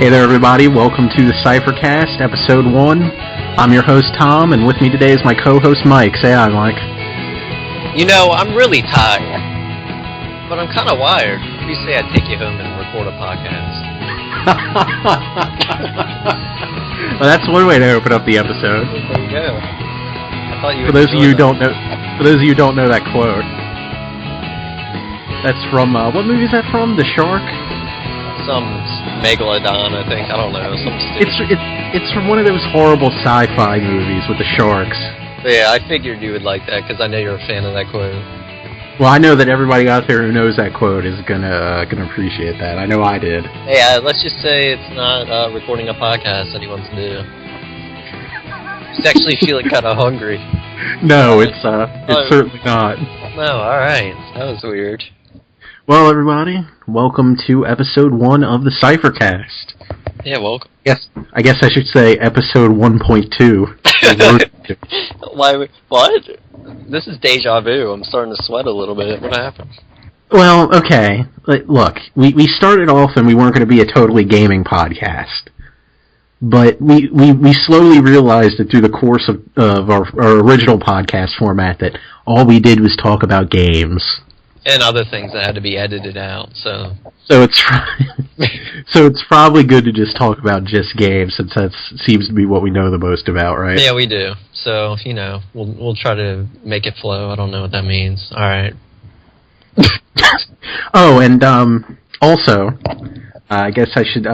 Hey there, everybody. Welcome to the Cypher Cast, Episode 1. I'm your host, Tom, and with me today is my co-host, Mike. Say hi, Mike. You know, I'm really tired, but I'm kind of wired. What do you say I take you home and record a podcast? Well, that's one way to open up the episode. There you go. I thought you. For those of you who don't know that quote, that's from what movie is that from? The Shark? Some Megalodon, I think. I don't know. It's from one of those horrible sci-fi movies with the sharks. Yeah, I figured you would like that because I know you're a fan of that quote. Well, I know that everybody out there who knows that quote is gonna appreciate that. I know I did. Hey, let's just say it's not recording a podcast that he wants to do. He's actually feeling kind of hungry. No, it's certainly not. No, all right. That was weird. Well, everybody, welcome to Episode 1 of the Cypher Cast. Yeah, welcome. Yes, I guess I should say Episode 1.2. Why? What? This is deja vu. I'm starting to sweat a little bit. What happened? Well, okay. Look, we started off and we weren't going to be a totally gaming podcast. But we slowly realized that through the course of our original podcast format that all we did was talk about games. And other things that had to be edited out, so it's probably good to just talk about just games, since that seems to be what we know the most about, right? Yeah, we do. So, you know, we'll try to make it flow. I don't know what that means. All right. Oh, and also, I guess I should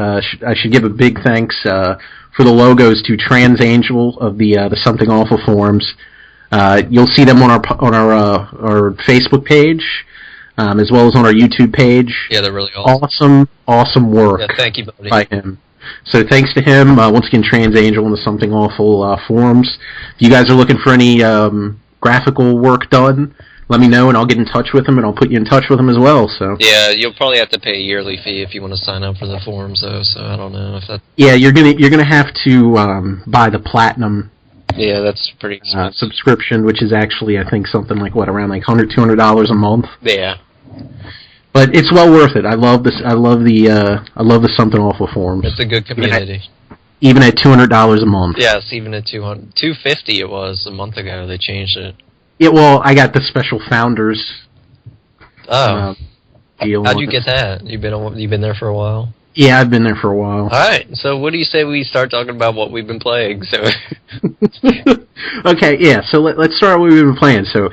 give a big thanks for the logos to Trans Angel of the Something Awful forums. You'll see them on our Facebook page. As well as on our YouTube page. Yeah, they're really awesome work. Yeah, thank you, buddy. By him. So thanks to him. Once again, Trans Angel and the Something Awful forums. If you guys are looking for any graphical work done, let me know and I'll get in touch with him and I'll put you in touch with him as well. So yeah, you'll probably have to pay a yearly fee if you want to sign up for the forums, though. So I don't know if that. Yeah, you're gonna have to buy the platinum. Yeah, that's pretty expensive. Subscription, which is actually I think something like around like $100-$200 a month. Yeah. But it's well worth it. I love this. I love the Something Awful forums. It's a good community. Even at $200 a month. Yes, even at $250 it was a month ago. They changed it. Yeah, well, I got the special founders. Deal. How'd you get that? You've been there for a while. Yeah, I've been there for a while. All right. So, what do you say we start talking about what we've been playing? So. Okay. Yeah. So let's start what we've been playing. So.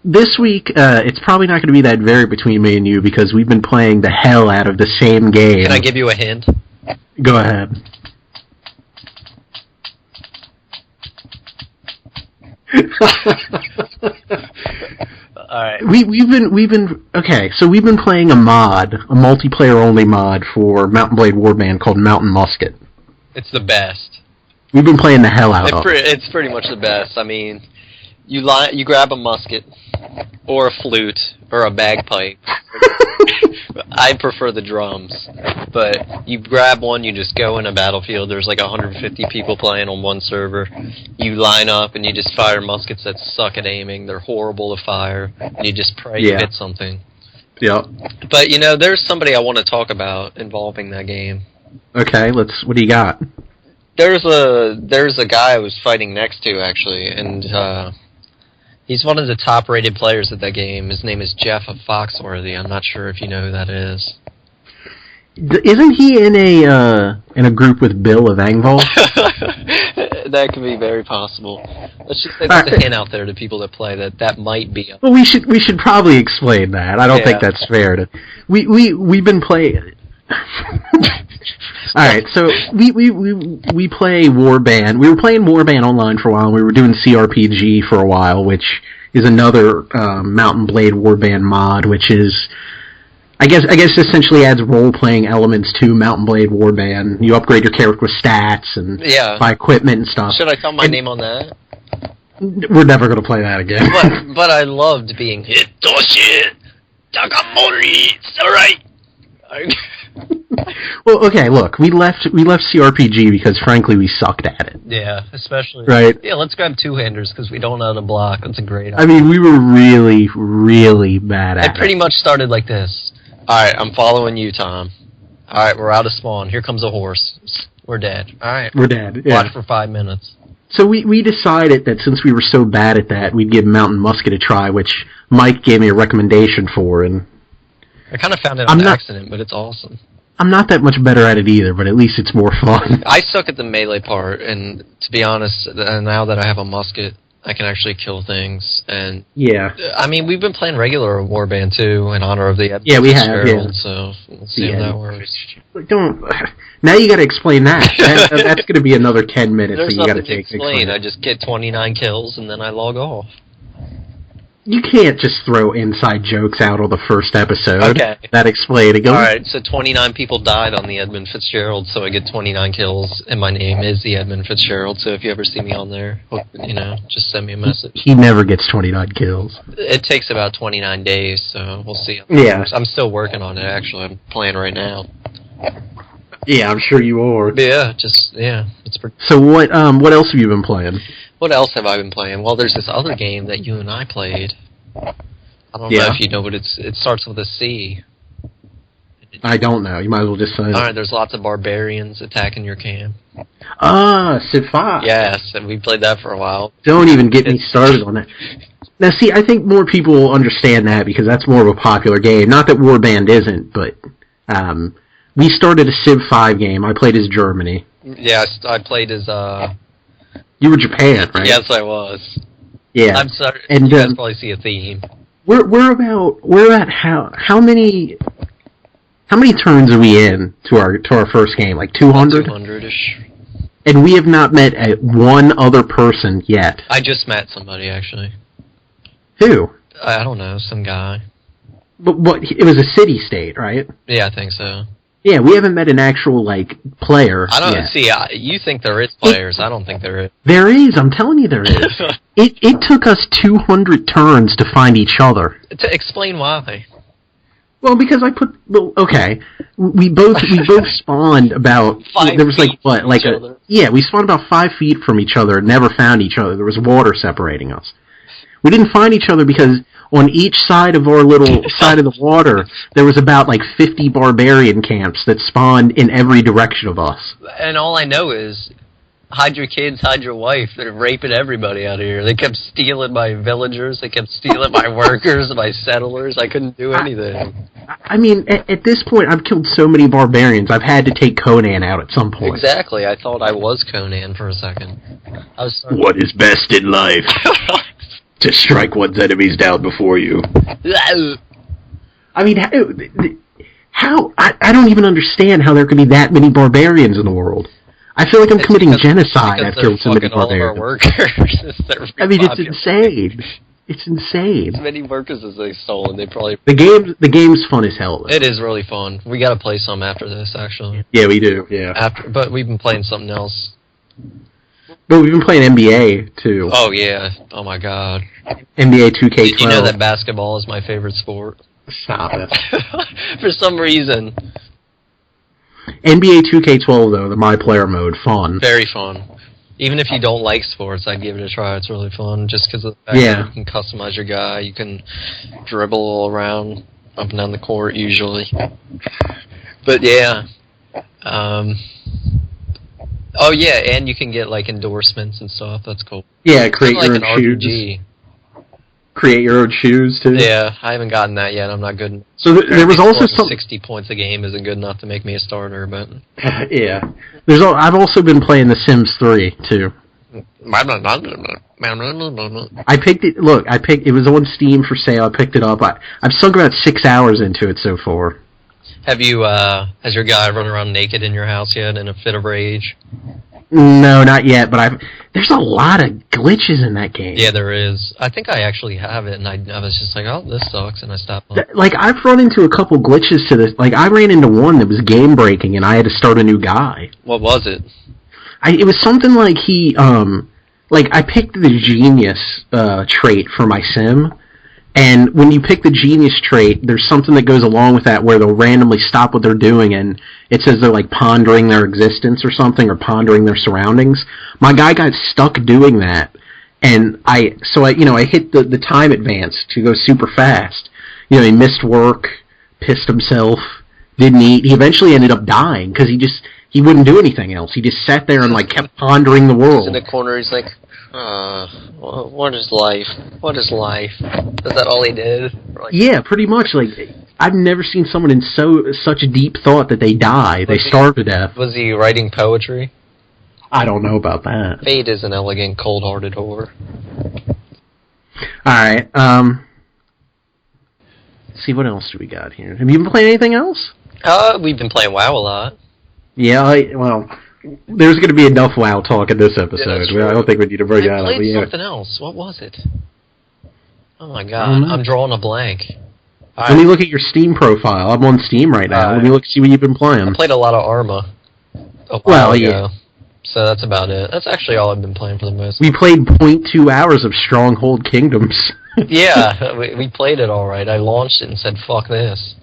This week, it's probably not going to be that varied between me and you because we've been playing the hell out of the same game. Can I give you a hint? Go ahead. Alright. We've been okay. So we've been playing a multiplayer only mod for Mount & Blade Warband called Mountain Musket. It's the best. We've been playing the hell out of it. It's pretty much the best. I mean. You grab a musket, or a flute, or a bagpipe. I prefer the drums. But you grab one, you just go in a battlefield, there's like 150 people playing on one server. You line up and you just fire muskets that suck at aiming, they're horrible to fire, and you just pray you hit something. Yeah. But you know, there's somebody I want to talk about involving that game. Okay, what do you got? There's a guy I was fighting next to, actually, and he's one of the top-rated players at that game. His name is Jeff of Foxworthy. I'm not sure if you know who that is. Isn't he in a group with Bill of Engvall? That could be very possible. Let's just say there's a hint out there to people that play that might be. Well, we should probably explain that. I don't think that's fair. We've been playing. All right, so we play Warband. We were playing Warband online for a while. And we were doing CRPG for a while, which is another Mount & Blade Warband mod, which is, I guess essentially adds role-playing elements to Mount & Blade Warband. You upgrade your character with stats and buy equipment and stuff. Should I tell my name on that? We're never going to play that again. But I loved being Hitoshi Takamori. It's all right. Well, okay, look, we left CRPG because, frankly, we sucked at it. Yeah, especially... Right? Yeah, let's grab two-handers because we don't know how to block. That's a great idea. I mean, we were really, really bad at it. It pretty much started like this. Alright, I'm following you, Tom. Alright, we're out of spawn. Here comes a horse. We're dead. Alright. We're dead. Yeah. Watch for 5 minutes. So we decided that since we were so bad at that, we'd give Mountain Musket a try, which Mike gave me a recommendation for, and I kind of found it on accident, but it's awesome. I'm not that much better at it either, but at least it's more fun. I suck at the melee part, and to be honest, now that I have a musket, I can actually kill things. And yeah, I mean, we've been playing regular Warband too in honor of the we have. Yeah. So we'll see how that works. Don't. Now you got to explain that. That's going to be another 10 minutes. There's that you got to explain. I just get 29 kills and then I log off. You can't just throw inside jokes out on the first episode. Okay. That explain it. Alright, so 29 people died on the Edmund Fitzgerald, so I get 29 kills, and my name is the Edmund Fitzgerald, so if you ever see me on there, just send me a message. He never gets 29 kills. It takes about 29 days, so we'll see. Yeah. I'm still working on it, actually. I'm playing right now. Yeah, I'm sure you are. Yeah, it's pretty... So what else have you been playing? What else have I been playing? Well, there's this other game that you and I played. I don't know if you know, but it starts with a C. I don't know. You might as well just say it. Alright, there's lots of barbarians attacking your camp. Civ 5. Yes, and we played that for a while. Don't even get me started on that. Now, see, I think more people will understand that because that's more of a popular game. Not that Warband isn't, but we started a Civ 5 game. I played as Germany. Yes, I played as... You were Japan, right? Yes, I was. Yeah. I'm sorry. And, you guys probably see a theme. We're at how many turns are we in to our first game? Like 200? 200-ish. And we have not met one other person yet. I just met somebody, actually. Who? I don't know, some guy. But it was a city-state, right? Yeah, I think so. Yeah, we haven't met an actual, player I don't yet. see, you think there is players. I don't think there is. There is, I'm telling you there is. It took us 200 turns to find each other. To explain why. Well, because we both spawned about 5 there was feet from each other. We spawned about 5 feet from each other and never found each other. There was water separating us. We didn't find each other because on each side of our little side of the water, there was about 50 barbarian camps that spawned in every direction of us. And all I know is, hide your kids, hide your wife. They're raping everybody out here. They kept stealing my villagers. They kept stealing my workers, my settlers. I couldn't do anything. I mean, at this point, I've killed so many barbarians, I've had to take Conan out at some point. Exactly. I thought I was Conan for a second. What is best in life? To strike one's enemies down before you. I mean, how I don't even understand how there can be that many barbarians in the world. I feel like I'm committing genocide. I've killed so many barbarians. All of our workers. I mean, it's insane. It's insane. As many workers as they've stolen, they probably... The game's fun as hell, though. It is really fun. We gotta play some after this, actually. Yeah, we do, yeah. But we've been playing something else. But we've been playing NBA, too. Oh, yeah. Oh, my God. NBA 2K12. Did you know that basketball is my favorite sport? Stop it. For some reason. NBA 2K12, though, the My Player mode, fun. Very fun. Even if you don't like sports, I'd give it a try. It's really fun, just because of the fact that you can customize your guy. You can dribble all around, up and down the court, usually. But, yeah. Oh, yeah, and you can get, endorsements and stuff. That's cool. Yeah, create your own shoes. RPG. Create your own shoes, too? Yeah, I haven't gotten that yet. I'm not good enough. So there was also some... 60 points a game isn't good enough to make me a starter, but... Yeah. I've also been playing The Sims 3, too. I picked it... Look, it was on Steam for sale. I picked it up. I've sunk about 6 hours into it so far. Have you, has your guy run around naked in your house yet in a fit of rage? No, not yet, but there's a lot of glitches in that game. Yeah, there is. I think I actually have it, and I was just like, oh, this sucks, and I stopped playing. I've run into a couple glitches to this. I ran into one that was game-breaking, and I had to start a new guy. What was it? It was something like I picked the genius trait for my sim, and when you pick the genius trait, there's something that goes along with that where they'll randomly stop what they're doing, and it says they're pondering their existence or something, or pondering their surroundings. My guy got stuck doing that, and I hit the time advance to go super fast. He missed work, pissed himself, didn't eat. He eventually ended up dying because he wouldn't do anything else. He just sat there and kept pondering the world. In the corner, he's like, what is life? What is life? Is that all he did? Yeah, pretty much. I've never seen someone in such deep thought that they die. They starve to death. Was he writing poetry? I don't know about that. Fate is an elegant, cold-hearted whore. Alright, let's see, what else do we got here? Have you been playing anything else? We've been playing WoW a lot. Yeah, there's going to be enough WoW talk in this episode. Yeah, I don't think we need to bring that up. I played something else. What was it? Oh my god, I'm drawing a blank. Let me look at your Steam profile. I'm on Steam right now. Let me see what you've been playing. I played a lot of Arma a while ago. So that's about it. That's actually all I've been playing for the most part. We played 0.2 hours of Stronghold Kingdoms. Yeah, we played it all right. I launched it and said, fuck this.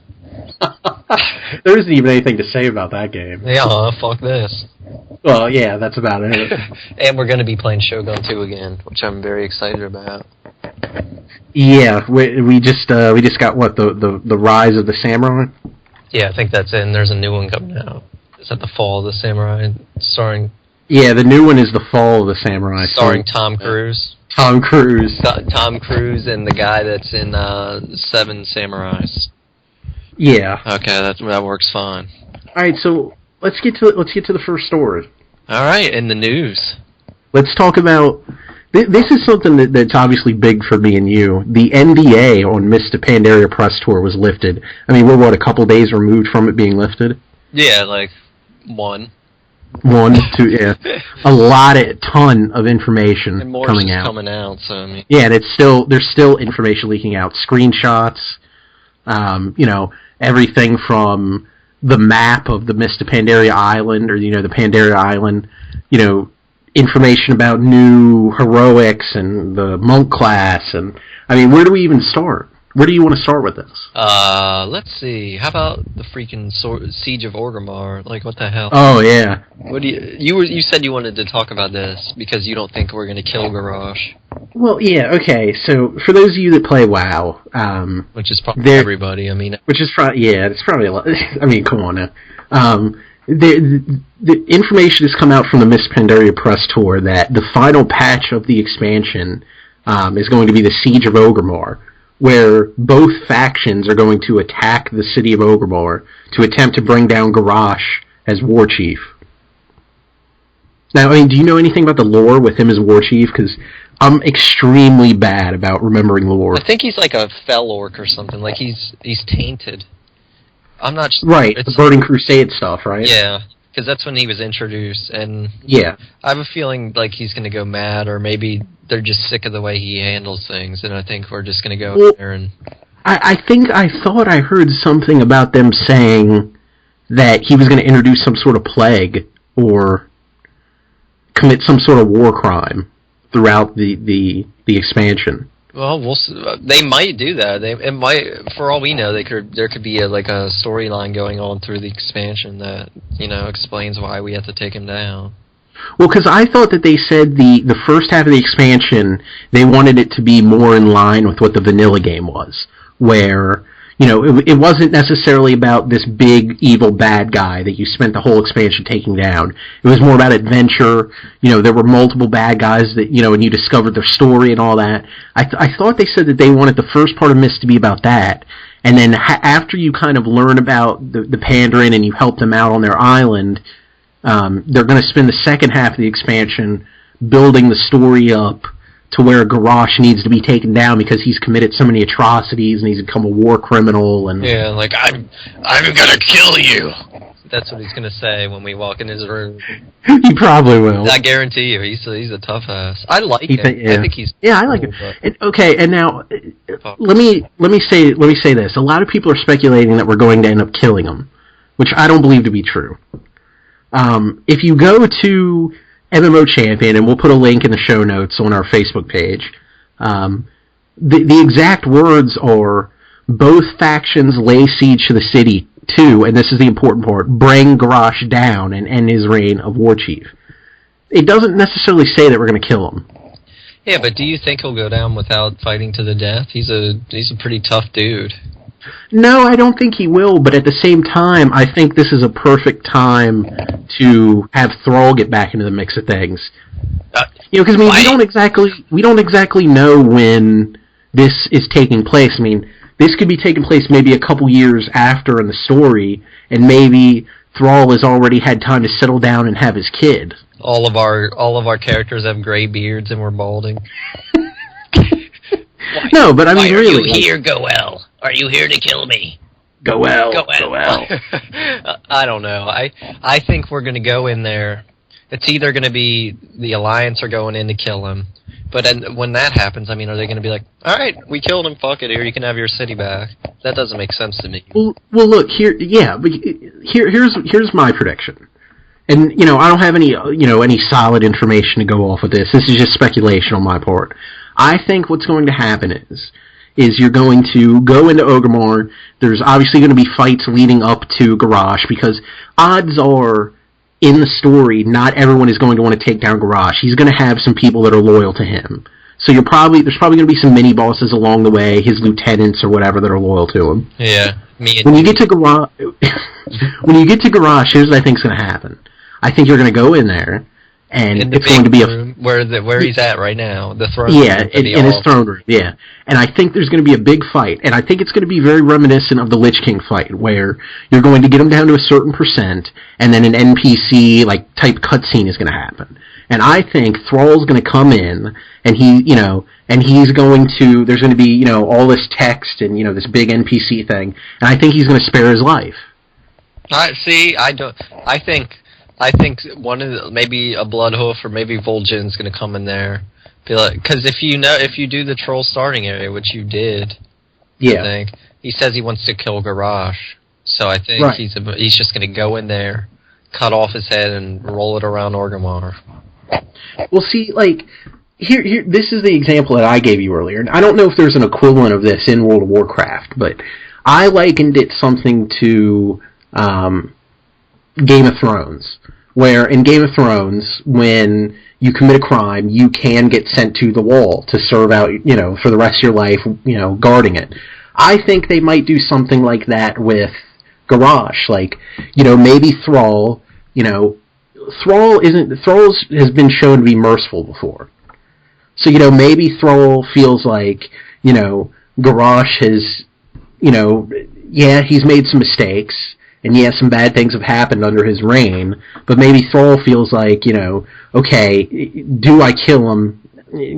There isn't even anything to say about that game. Yeah, fuck this. Well, yeah, that's about it. And we're going to be playing Shogun 2 again, which I'm very excited about. Yeah, we just got, what, the Rise of the Samurai? Yeah, I think that's it, and there's a new one coming out. Is that the Fall of the Samurai, starring... Yeah, the new one is the Fall of the Samurai. Starring Tom Cruise. Tom Cruise. Tom Cruise and the guy that's in Seven Samurais. Yeah. Okay, that works fine. All right, so let's get to the first story. All right, in the news. Let's talk about. This is something that's obviously big for me and you. The NDA on Mists of Pandaria Press Tour was lifted. I mean, we're a couple days removed from it being lifted. Yeah, one, two, yeah. A ton of information and more coming out. Coming out, so I mean. Yeah, and there's still information leaking out. Screenshots, everything from the map of the Mists of Pandaria Island, or the Pandaria Island, information about new heroics and the monk class, and I mean, where do we even start? Where do you want to start with this? Let's see. How about the freaking Siege of Orgrimmar? What the hell? Oh yeah. What do you said you wanted to talk about this because you don't think we're going to kill Garrosh. Well, yeah, okay. So for those of you that play WoW, which is probably everybody. I mean, it's probably a lot. I mean, come on now. The information has come out from the Mists of Pandaria Press Tour that the final patch of the expansion is going to be the Siege of Orgrimmar, where both factions are going to attack the city of Orgrimmar to attempt to bring down Garrosh as war chief. Now, I mean, do you know anything about the lore with him as war chief? Because I'm extremely bad about remembering the lore. I think he's like a fell orc or something. He's tainted. I'm not sure. Right, the Burning Crusade stuff, right? Yeah, because that's when he was introduced, and yeah, I have a feeling he's going to go mad, or maybe they're just sick of the way he handles things, and I think we're just going to go there and... I thought I heard something about them saying that he was going to introduce some sort of plague, or commit some sort of war crime throughout the expansion. Well, they might do that. It might, for all we know, there could be a storyline going on through the expansion that explains why we have to take him down. Well, because I thought that they said the first half of the expansion they wanted it to be more in line with what the vanilla game was, where it wasn't necessarily about this big evil bad guy that you spent the whole expansion taking down. It was more about adventure. There were multiple bad guys that and you discovered their story and all that. I thought they said that they wanted the first part of Mist to be about that, and then after you kind of learn about the Pandaren and you help them out on their island, they're going to spend the second half of the expansion building the story up to where Garrosh needs to be taken down because he's committed so many atrocities and he's become a war criminal. And yeah, I'm gonna kill you. That's what he's gonna say when we walk in his room. He probably will. I guarantee you, he's a tough ass. I like him. I think he's I like him. And now let me say this. A lot of people are speculating that we're going to end up killing him, which I don't believe to be true. If you go to MMO Champion, and we'll put a link in the show notes on our Facebook page, the exact words are, both factions lay siege to the city to, and this is the important part, bring Garrosh down and end his reign of war chief. It doesn't necessarily say that we're going to kill him. Yeah, but do you think he'll go down without fighting to the death? He's a pretty tough dude. No, I don't think he will, but at the same time, I think this is a perfect time to have Thrall get back into the mix of things. Because I mean, we don't exactly know when this is taking place. I mean, this could be taking place maybe a couple years after in the story, and maybe Thrall has already had time to settle down and have his kid. All of our characters have gray beards and we're balding. No, but I mean, why really. Are you here, Goel? Are you here to kill me? Goel. I don't know. I think we're going to go in there. It's either going to be the Alliance or going in to kill him. But when that happens, I mean, are they going to be like, all right, we killed him, fuck it, here, you can have your city back? That doesn't make sense to me. Well, look, here's my prediction. And, I don't have any solid information to go off of this. This is just speculation on my part. I think what's going to happen is you're going to go into Orgrimmar. There's obviously going to be fights leading up to Garrosh, because odds are, in the story, not everyone is going to want to take down Garrosh. He's going to have some people that are loyal to him. So there's probably going to be some mini bosses along the way, his lieutenants or whatever, that are loyal to him. Yeah, when you get to Garrosh, here's what I think is going to happen. I think you're going to go in there, and it's going to be room where he's at right now, the throne room. Yeah, in his throne room, yeah. And I think there's going to be a big fight, and I think it's going to be very reminiscent of the Lich King fight, where you're going to get him down to a certain percent, and then an NPC, type cutscene is going to happen. And I think Thrall's going to come in, and he's going to, there's going to be, all this text and, this big NPC thing, and I think he's going to spare his life. I think maybe a Bloodhoof or maybe Vol'jin's going to come in there, be like, because if you do the troll starting area, which you did, yeah. I think he says he wants to kill Garrosh, so I think he's just going to go in there, cut off his head, and roll it around Orgrimmar. Well, see, here, this is the example that I gave you earlier, and I don't know if there's an equivalent of this in World of Warcraft, but I likened it something to Game of Thrones, where in Game of Thrones, when you commit a crime, you can get sent to the wall to serve out, for the rest of your life, guarding it. I think they might do something like that with Garrosh, maybe Thrall, Thrall has been shown to be merciful before. So, maybe Thrall feels like, Garrosh has, he's made some mistakes, and yes, some bad things have happened under his reign, but maybe Thrall feels like, okay, do I kill him?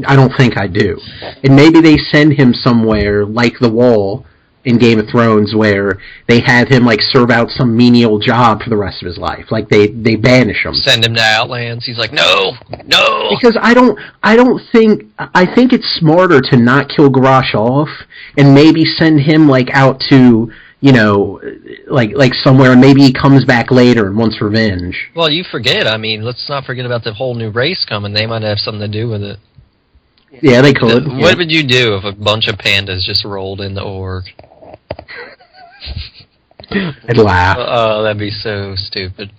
I don't think I do. And maybe they send him somewhere like the Wall in Game of Thrones, where they have him, serve out some menial job for the rest of his life. They banish him. Send him to Outlands. He's like, no! Because I think it's smarter to not kill Garrosh off, and maybe send him, out to, somewhere, and maybe he comes back later and wants revenge. Well, you forget, let's not forget about the whole new race coming. They might have something to do with it. Yeah, they could. What would you do if a bunch of pandas just rolled into Org? I'd laugh. Oh, that'd be so stupid.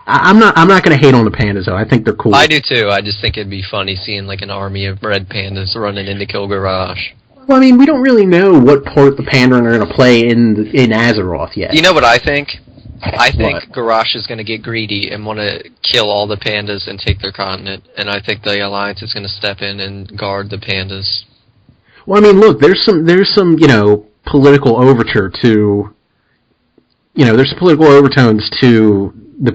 I'm not going to hate on the pandas, though. I think they're cool. I do, too. I just think it'd be funny seeing, an army of red pandas running into kill Garrosh. Well, we don't really know what part the Pandaren are going to play in Azeroth yet. You know what I think? I think Garrosh is going to get greedy and want to kill all the pandas and take their continent, and I think the Alliance is going to step in and guard the pandas. Well, look, there's some political overture to, there's some political overtones to the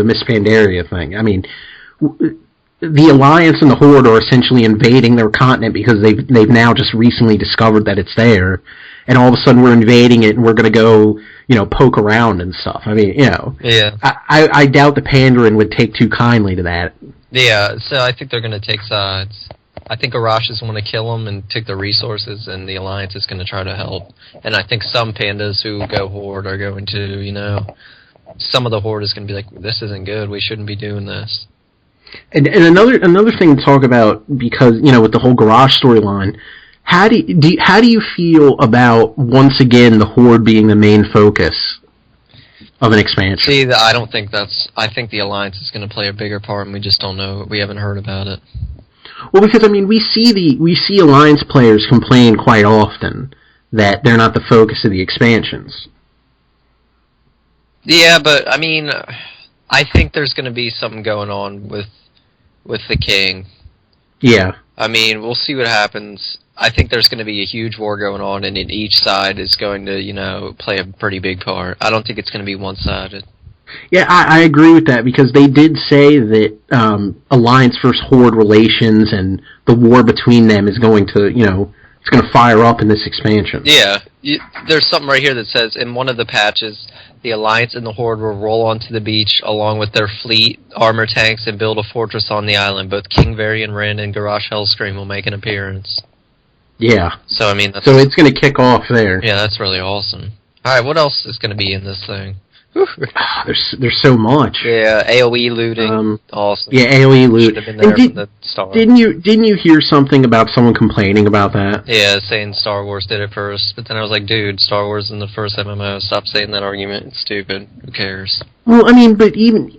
Mists of Pandaria thing. The Alliance and the Horde are essentially invading their continent because they've now just recently discovered that it's there, and all of a sudden we're invading it and we're going to go, poke around and stuff. Yeah. I doubt the Pandaren would take too kindly to that. Yeah, so I think they're going to take sides. I think Arashis want to kill them and take the resources, and the Alliance is going to try to help. And I think some pandas who go Horde are going to, some of the Horde is going to be like, this isn't good, we shouldn't be doing this. And another thing to talk about, because, with the whole Garrosh storyline, how do you feel about, once again, the Horde being the main focus of an expansion? See, I think the Alliance is going to play a bigger part, and we just don't know, we haven't heard about it. Well, because we see Alliance players complain quite often that they're not the focus of the expansions. Yeah, but I mean, I think there's going to be something going on with the king. Yeah. I mean, we'll see what happens. I think there's going to be a huge war going on, and each side is going to, play a pretty big part. I don't think it's going to be one-sided. Yeah, I agree with that, because they did say that Alliance versus Horde relations and the war between them is going to, it's going to fire up in this expansion. Yeah, there's something right here that says, in one of the patches, the Alliance and the Horde will roll onto the beach along with their fleet, armor tanks, and build a fortress on the island. Both King Varian Wren and Garrosh Hellscream will make an appearance. Yeah. So, I mean, so it's going to kick off there. Yeah, that's really awesome. Alright, what else is going to be in this thing? There's so much. Yeah, AoE looting, awesome. Yeah, AoE loot. Should have been there from the start. Didn't you hear something about someone complaining about that? Yeah, saying Star Wars did it first, but then I was like, dude, Star Wars in the first MMO. Stop saying that argument. It's stupid. Who cares? Well, I mean, but even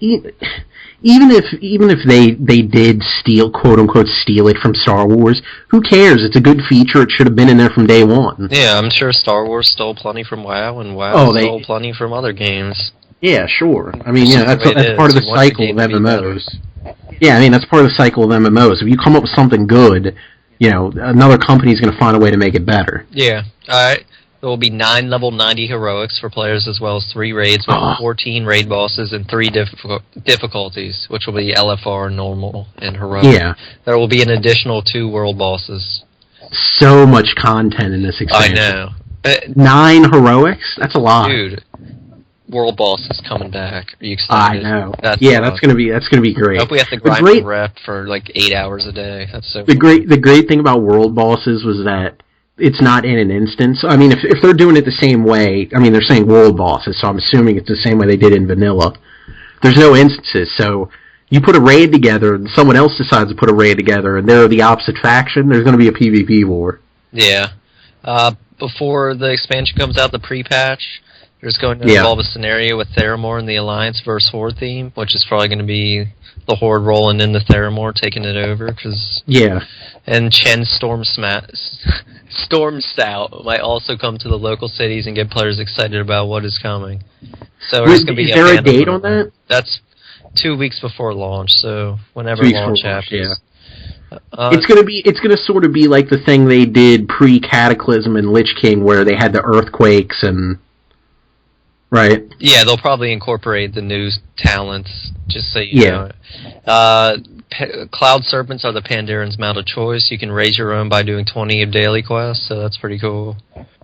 if they did steal, quote unquote, steal it from Star Wars, who cares? It's a good feature. It should have been in there from day one. Yeah, I'm sure Star Wars stole plenty from WoW, and WoW stole plenty from other games. Yeah, sure. I mean, that's part of the cycle of MMOs. Yeah, I mean, that's part of the cycle of MMOs. If you come up with something good, another company's going to find a way to make it better. Yeah. Alright. There will be 9 level 90 heroics for players, as well as 3 raids with 14 raid bosses and 3 difficulties, which will be LFR, normal, and heroic. Yeah. There will be an additional 2 world bosses. So much content in this expansion. I know. 9 heroics? That's a lot. Dude, world boss is coming back. Are you excited? I know. That's gonna be great. I hope we have to grind the rep for like 8 hours a day. That's so. The great thing about world bosses was that it's not in an instance. I mean, if they're doing it the same way, I mean, they're saying world bosses, so I'm assuming it's the same way they did in vanilla. There's no instances, so you put a raid together, and someone else decides to put a raid together, and they're the opposite faction, there's going to be a PvP war. Yeah. Before the expansion comes out, the pre-patch, there's going to involve a scenario with Theramore and the Alliance versus Horde theme, which is probably going to be the Horde rolling into Theramore, taking it over, cause and Chen's Storm Stout might also come to the local cities and get players excited about what is coming. So there's going to be is there a date on that? That's 2 weeks before launch, so whenever launch happens. It's gonna sort of be like the thing they did pre-Cataclysm and Lich King, where they had the earthquakes and. Right. Yeah, they'll probably incorporate the new talents, just so you know. Cloud Serpents are the Pandaren mount of choice. You can raise your own by doing 20 of daily quests, so that's pretty cool.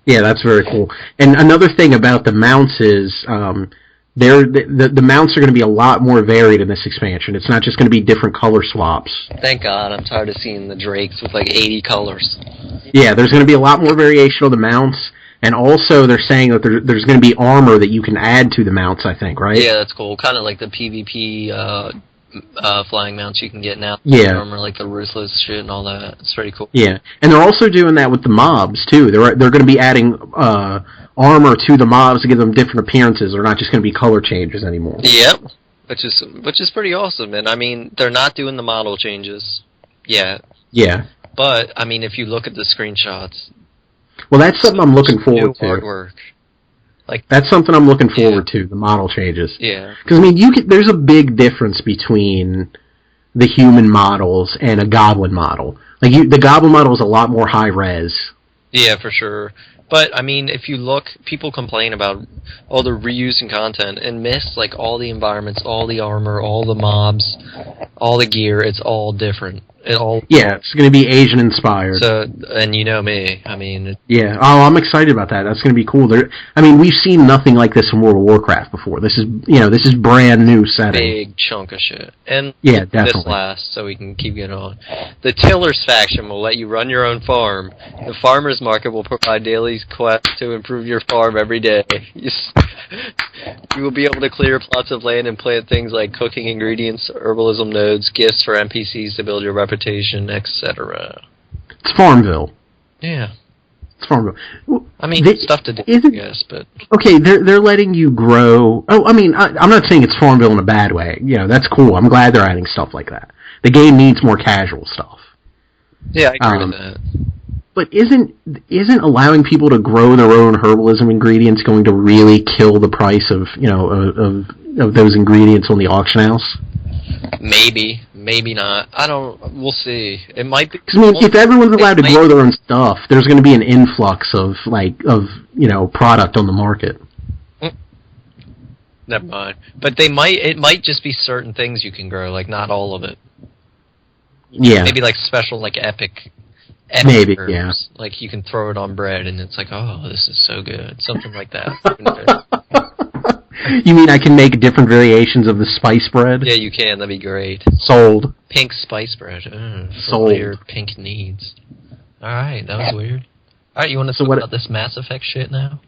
Yeah, that's very cool. And another thing about the mounts is the mounts are going to be a lot more varied in this expansion. It's not just going to be different color swaps. Thank God. I'm tired of seeing the Drakes with like 80 colors. Yeah, there's going to be a lot more variation of the mounts. And also, they're saying that there's going to be armor that you can add to the mounts, I think, right? Yeah, that's cool. Kind of like the PvP flying mounts you can get now. Yeah. Armor, like the Ruthless shit and all that. It's pretty cool. Yeah. And they're also doing that with the mobs, too. They're going to be adding armor to the mobs to give them different appearances. They're not just going to be color changes anymore. Yep. Which is pretty awesome. And, I mean, they're not doing the model changes yet. Yeah. But, I mean, if you look at the screenshots... Well, that's something I'm looking forward to. Artwork. That's something I'm looking forward to, the model changes. Yeah. Because, I mean, there's a big difference between the human models and a goblin model. The goblin model is a lot more high-res. Yeah, for sure. But, I mean, if you look, people complain about all the reusing content. And Myst, like, all the environments, all the armor, all the mobs, all the gear, it's all different. It's going to be Asian-inspired. So, and you know me, I mean... Yeah, I'm excited about that. That's going to be cool. We've seen nothing like this in World of Warcraft before. This is brand new setting. Big chunk of shit. And definitely. This last, so we can keep getting on. The Tillers faction will let you run your own farm. The Farmer's Market will provide daily quests to improve your farm every day. You will be able to clear plots of land and plant things like cooking ingredients, herbalism nodes, gifts for NPCs to build your reputation, etc. It's Farmville. Yeah. It's Farmville. I mean, stuff to do, I guess, but... Okay, they're letting you grow... Oh, I mean, I'm not saying it's Farmville in a bad way. That's cool. I'm glad they're adding stuff like that. The game needs more casual stuff. Yeah, I agree with that. But isn't allowing people to grow their own herbalism ingredients going to really kill the price of of those ingredients on the auction house? Maybe not. We'll see. It might be. Because I mean, if everyone's allowed to grow their own stuff, there's going to be an influx of product on the market. Never mind. But it might just be certain things you can grow, like not all of it. Yeah. Maybe like special, like epic maybe, herbs. yeah. Like you can throw it on bread and it's like, oh, this is so good. Something like that. You mean I can make different variations of the spice bread? Yeah, you can. That'd be great. Sold. Pink spice bread. Sold. What your pink needs. Alright, that was weird. Alright, you want to talk about this Mass Effect shit now?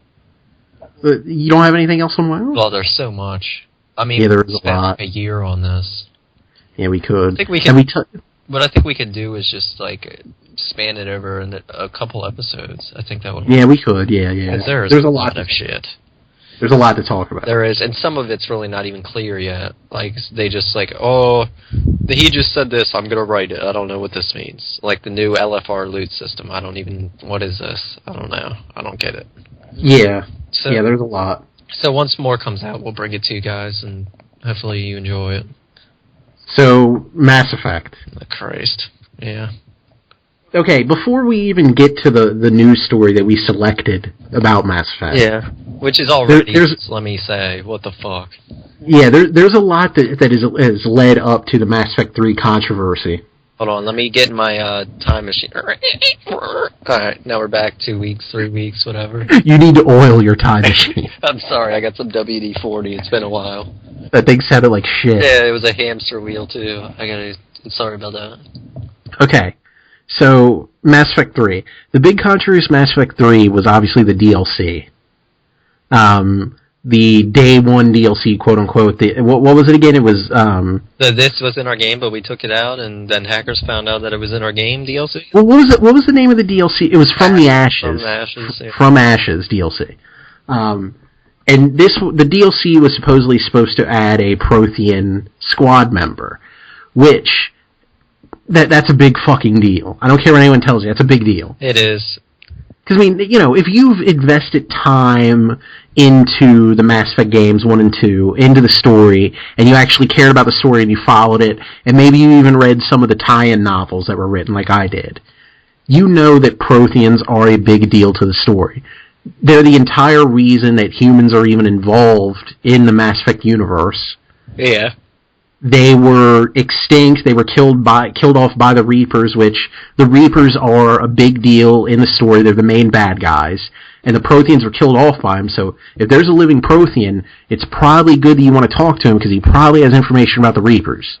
You don't have anything else on WoW? Well, there's so much. I mean, there we is spent a lot. A year on this. Yeah, we could. I think we can. What I think we could do is just like span it over in a couple episodes. I think that would. Yeah, we could. Yeah. There's a lot of shit. There's a lot to talk about. There is, and some of it's really not even clear yet. Like they just like, oh, he just said this. I'm gonna write it. I don't know what this means. Like the new LFR loot system. I don't even. What is this? I don't know. I don't get it. Yeah. So, yeah, there's a lot. So once more comes out, we'll bring it to you guys, and hopefully you enjoy it. So, Mass Effect. Oh, Christ. Yeah. Okay, before we even get to the news story that we selected about Mass Effect. Yeah. Which is already, let me say, what the fuck. Yeah, there's a lot that is led up to the Mass Effect 3 controversy. Hold on, let me get my time machine. Alright, now we're back 2 weeks, 3 weeks, whatever. You need to oil your time machine. I'm sorry, I got some WD-40, it's been a while. That thing sounded like shit. Yeah, it was a hamster wheel too. Sorry about that. Okay, so Mass Effect 3. The big controversy of Mass Effect 3 was obviously the DLC. The day one DLC, quote unquote. What was it again? It was this was in our game, but we took it out, and then hackers found out that it was in our game DLC. Well, what was it? What was the name of the DLC? It was From the Ashes. From Ashes. Yeah. From Ashes DLC. And the DLC was supposed to add a Prothean squad member, which that's a big fucking deal. I don't care what anyone tells you. That's a big deal. It is. Because, I mean, if you've invested time into the Mass Effect games 1 and 2, into the story, and you actually cared about the story and you followed it, and maybe you even read some of the tie-in novels that were written like I did, you know that Protheans are a big deal to the story. They're the entire reason that humans are even involved in the Mass Effect universe. Yeah. They were extinct. They were killed off by the Reapers, which the Reapers are a big deal in the story. They're the main bad guys. And the Protheans were killed off by them, so if there's a living Prothean, it's probably good that you want to talk to him because he probably has information about the Reapers.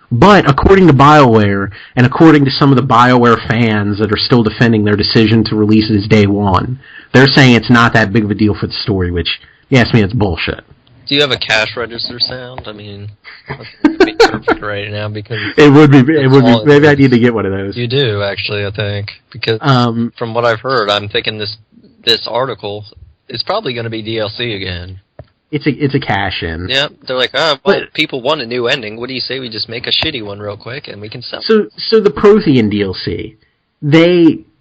But according to BioWare, and according to some of the BioWare fans that are still defending their decision to release it as day one, they're saying it's not that big of a deal for the story, which, you ask me, it's bullshit. Do you have a cash register sound? I mean, that's be perfect right now because it would be. Maybe I need to get one of those. You do actually, I think, because from what I've heard, I'm thinking this article is probably going to be DLC again. It's a cash in. Yep, they're like, people want a new ending. What do you say we just make a shitty one real quick and we can sell it? So the Prothean DLC,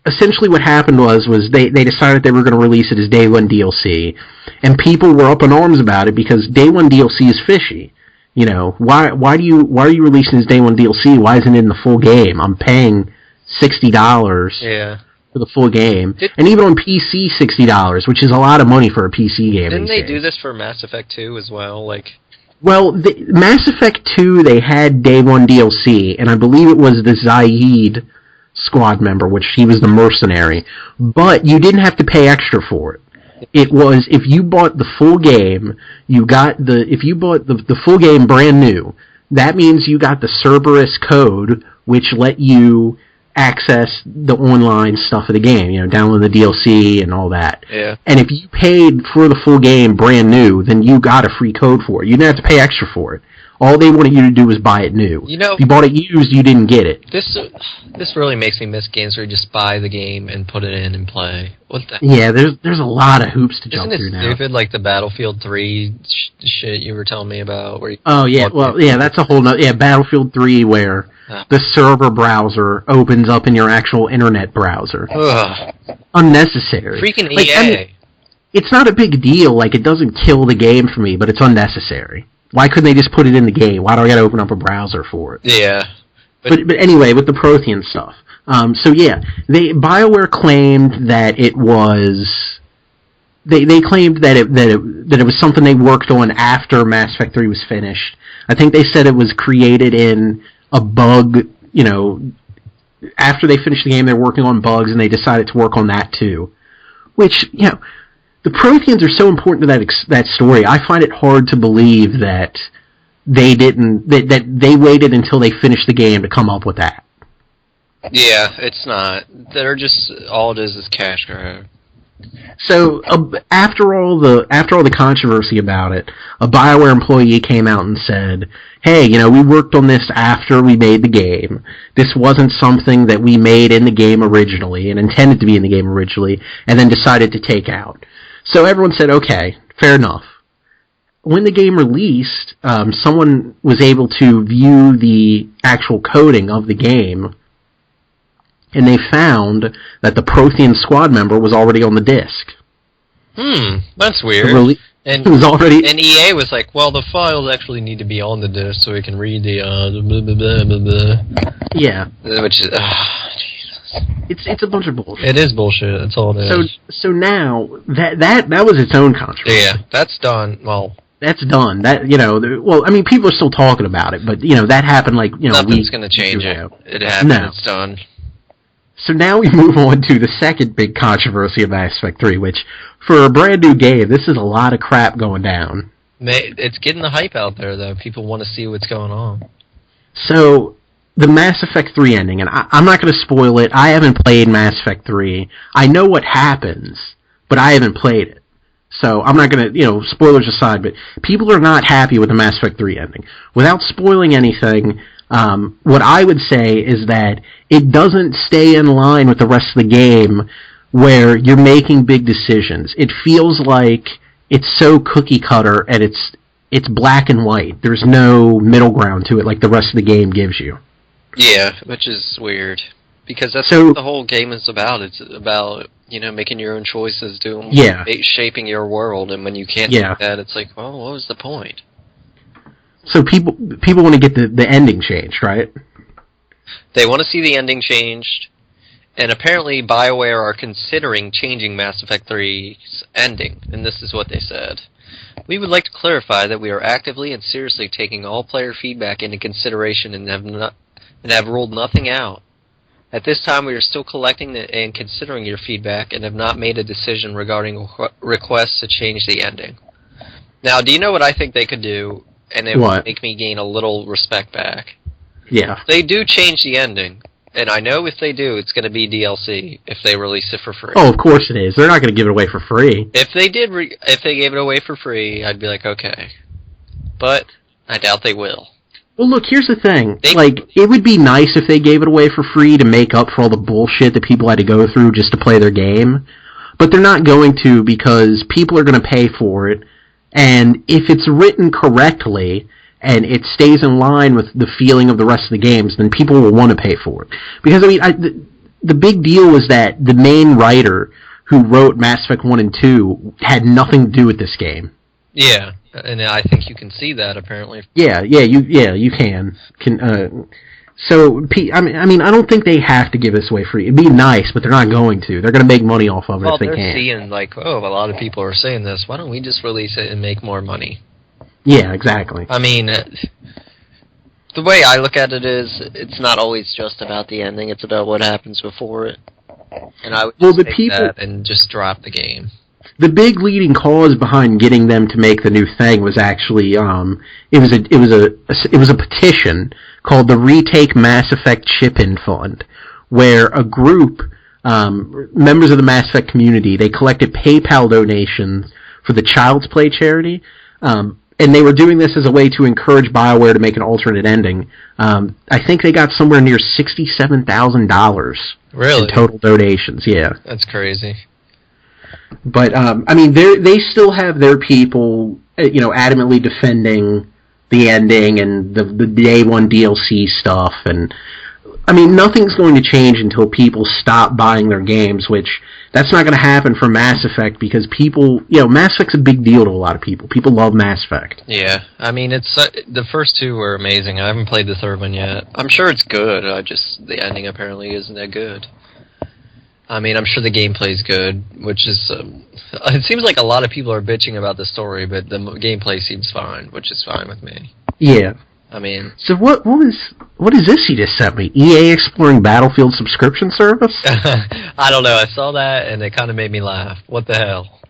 essentially what happened was they decided they were going to release it as day one DLC, and people were up in arms about it because day one DLC is fishy. You know, why are you releasing this day one DLC? Why isn't it in the full game? I'm paying $60 for the full game, and even on PC $60, which is a lot of money for a PC game. Didn't they do this for Mass Effect 2 as well? Well, Mass Effect 2 they had day one DLC, and I believe it was the Zaid squad member, which he was the mercenary, but you didn't have to pay extra for it. It was, if you bought the full game, if you bought the full game brand new, that means you got the Cerberus code, which let you access the online stuff of the game, download the DLC and all that. Yeah. And if you paid for the full game brand new, then you got a free code for it. You didn't have to pay extra for it. All they wanted you to do was buy it new. If you bought it used, you didn't get it. This really makes me miss games where you just buy the game and put it in and play. What the? Yeah, there's a lot of hoops to jump through now. Isn't it stupid, like the Battlefield 3 shit you were telling me about? That's a whole nother... Yeah, Battlefield 3 where the server browser opens up in your actual internet browser. Ugh. Unnecessary. Freaking like, EA. I mean, it's not a big deal. Like, it doesn't kill the game for me, but it's unnecessary. Why couldn't they just put it in the game? Why do I got to open up a browser for it? Yeah. But anyway, with the Prothean stuff. So yeah, BioWare claimed that it was. They claimed that it was something they worked on after Mass Effect 3 was finished. I think they said it was created in a bug. After they finished the game, they're working on bugs, and they decided to work on that too. Which, the Protheans are so important to that story. I find it hard to believe that they didn't that they waited until they finished the game to come up with that. Yeah, it's not. They're just all it is cash grab. So after all the controversy about it, a BioWare employee came out and said, "Hey, we worked on this after we made the game. This wasn't something that we made in the game originally and intended to be in the game originally, and then decided to take out." So everyone said, "Okay, fair enough." When the game released, someone was able to view the actual coding of the game, and they found that the Prothean squad member was already on the disc. That's weird. And it was already. And EA was like, "Well, the files actually need to be on the disc so we can read the blah blah blah blah blah." Yeah. Which is, Jesus. It's a bunch of bullshit. It is bullshit. That's all it is. So now that was its own controversy. Yeah, that's done. Well. That's done. People are still talking about it, but that happened nothing's going to change it. It happened. No. It's done. So now we move on to the second big controversy of Mass Effect 3, which, for a brand new game, this is a lot of crap going down. It's getting the hype out there, though. People want to see what's going on. So, the Mass Effect 3 ending, and I'm not going to spoil it. I haven't played Mass Effect 3. I know what happens, but I haven't played it. So I'm not going to, spoilers aside, but people are not happy with the Mass Effect 3 ending. Without spoiling anything, what I would say is that it doesn't stay in line with the rest of the game where you're making big decisions. It feels like it's so cookie cutter and it's black and white. There's no middle ground to it like the rest of the game gives you. Yeah, which is weird. Because that's what the whole game is about. It's about, making your own choices, shaping your world, and when you can't do that, it's like, well, what was the point? So people want to get the ending changed, right? They want to see the ending changed, and apparently BioWare are considering changing Mass Effect 3's ending, and this is what they said. "We would like to clarify that we are actively and seriously taking all player feedback into consideration and have ruled nothing out. At this time, we are still collecting and considering your feedback and have not made a decision regarding requests to change the ending." Now, do you know what I think they could do, and it would make me gain a little respect back? Yeah. If they do change the ending, and I know if they do, it's going to be DLC if they release it for free. Oh, of course it is. They're not going to give it away for free. If they did, if they gave it away for free, I'd be like, okay. But I doubt they will. Well, look, here's the thing. It would be nice if they gave it away for free to make up for all the bullshit that people had to go through just to play their game. But they're not going to because people are going to pay for it. And if it's written correctly and it stays in line with the feeling of the rest of the games, then people will want to pay for it. Because, the big deal was that the main writer who wrote Mass Effect 1 and 2 had nothing to do with this game. Yeah. And I think you can see that apparently. Yeah, you can. So I don't think they have to give this away free. It'd be nice, but they're not going to. They're going to make money off of it if they can. They're seeing a lot of people are saying this. Why don't we just release it and make more money? Yeah, exactly. I mean, the way I look at it is, it's not always just about the ending. It's about what happens before it. And I would just take that and just drop the game. The big leading cause behind getting them to make the new thing was actually it was a petition called the Retake Mass Effect Chip-In Fund, where a group, members of the Mass Effect community, they collected PayPal donations for the Child's Play charity, and they were doing this as a way to encourage BioWare to make an alternate ending. I think they got somewhere near $67,000 in total donations. Yeah, that's crazy. But they still have their people, adamantly defending the ending and the day one DLC stuff. And I mean, nothing's going to change until people stop buying their games, which that's not going to happen for Mass Effect because people, Mass Effect's a big deal to a lot of people. People love Mass Effect. Yeah, I mean, it's the first two were amazing. I haven't played the third one yet. I'm sure it's good. The ending apparently isn't that good. I mean, I'm sure the gameplay's good, which is... it seems like a lot of people are bitching about the story, but the gameplay seems fine, which is fine with me. Yeah. I mean... So what is this you just sent me? EA Exploring Battlefield subscription service? I don't know. I saw that, and it kind of made me laugh. What the hell?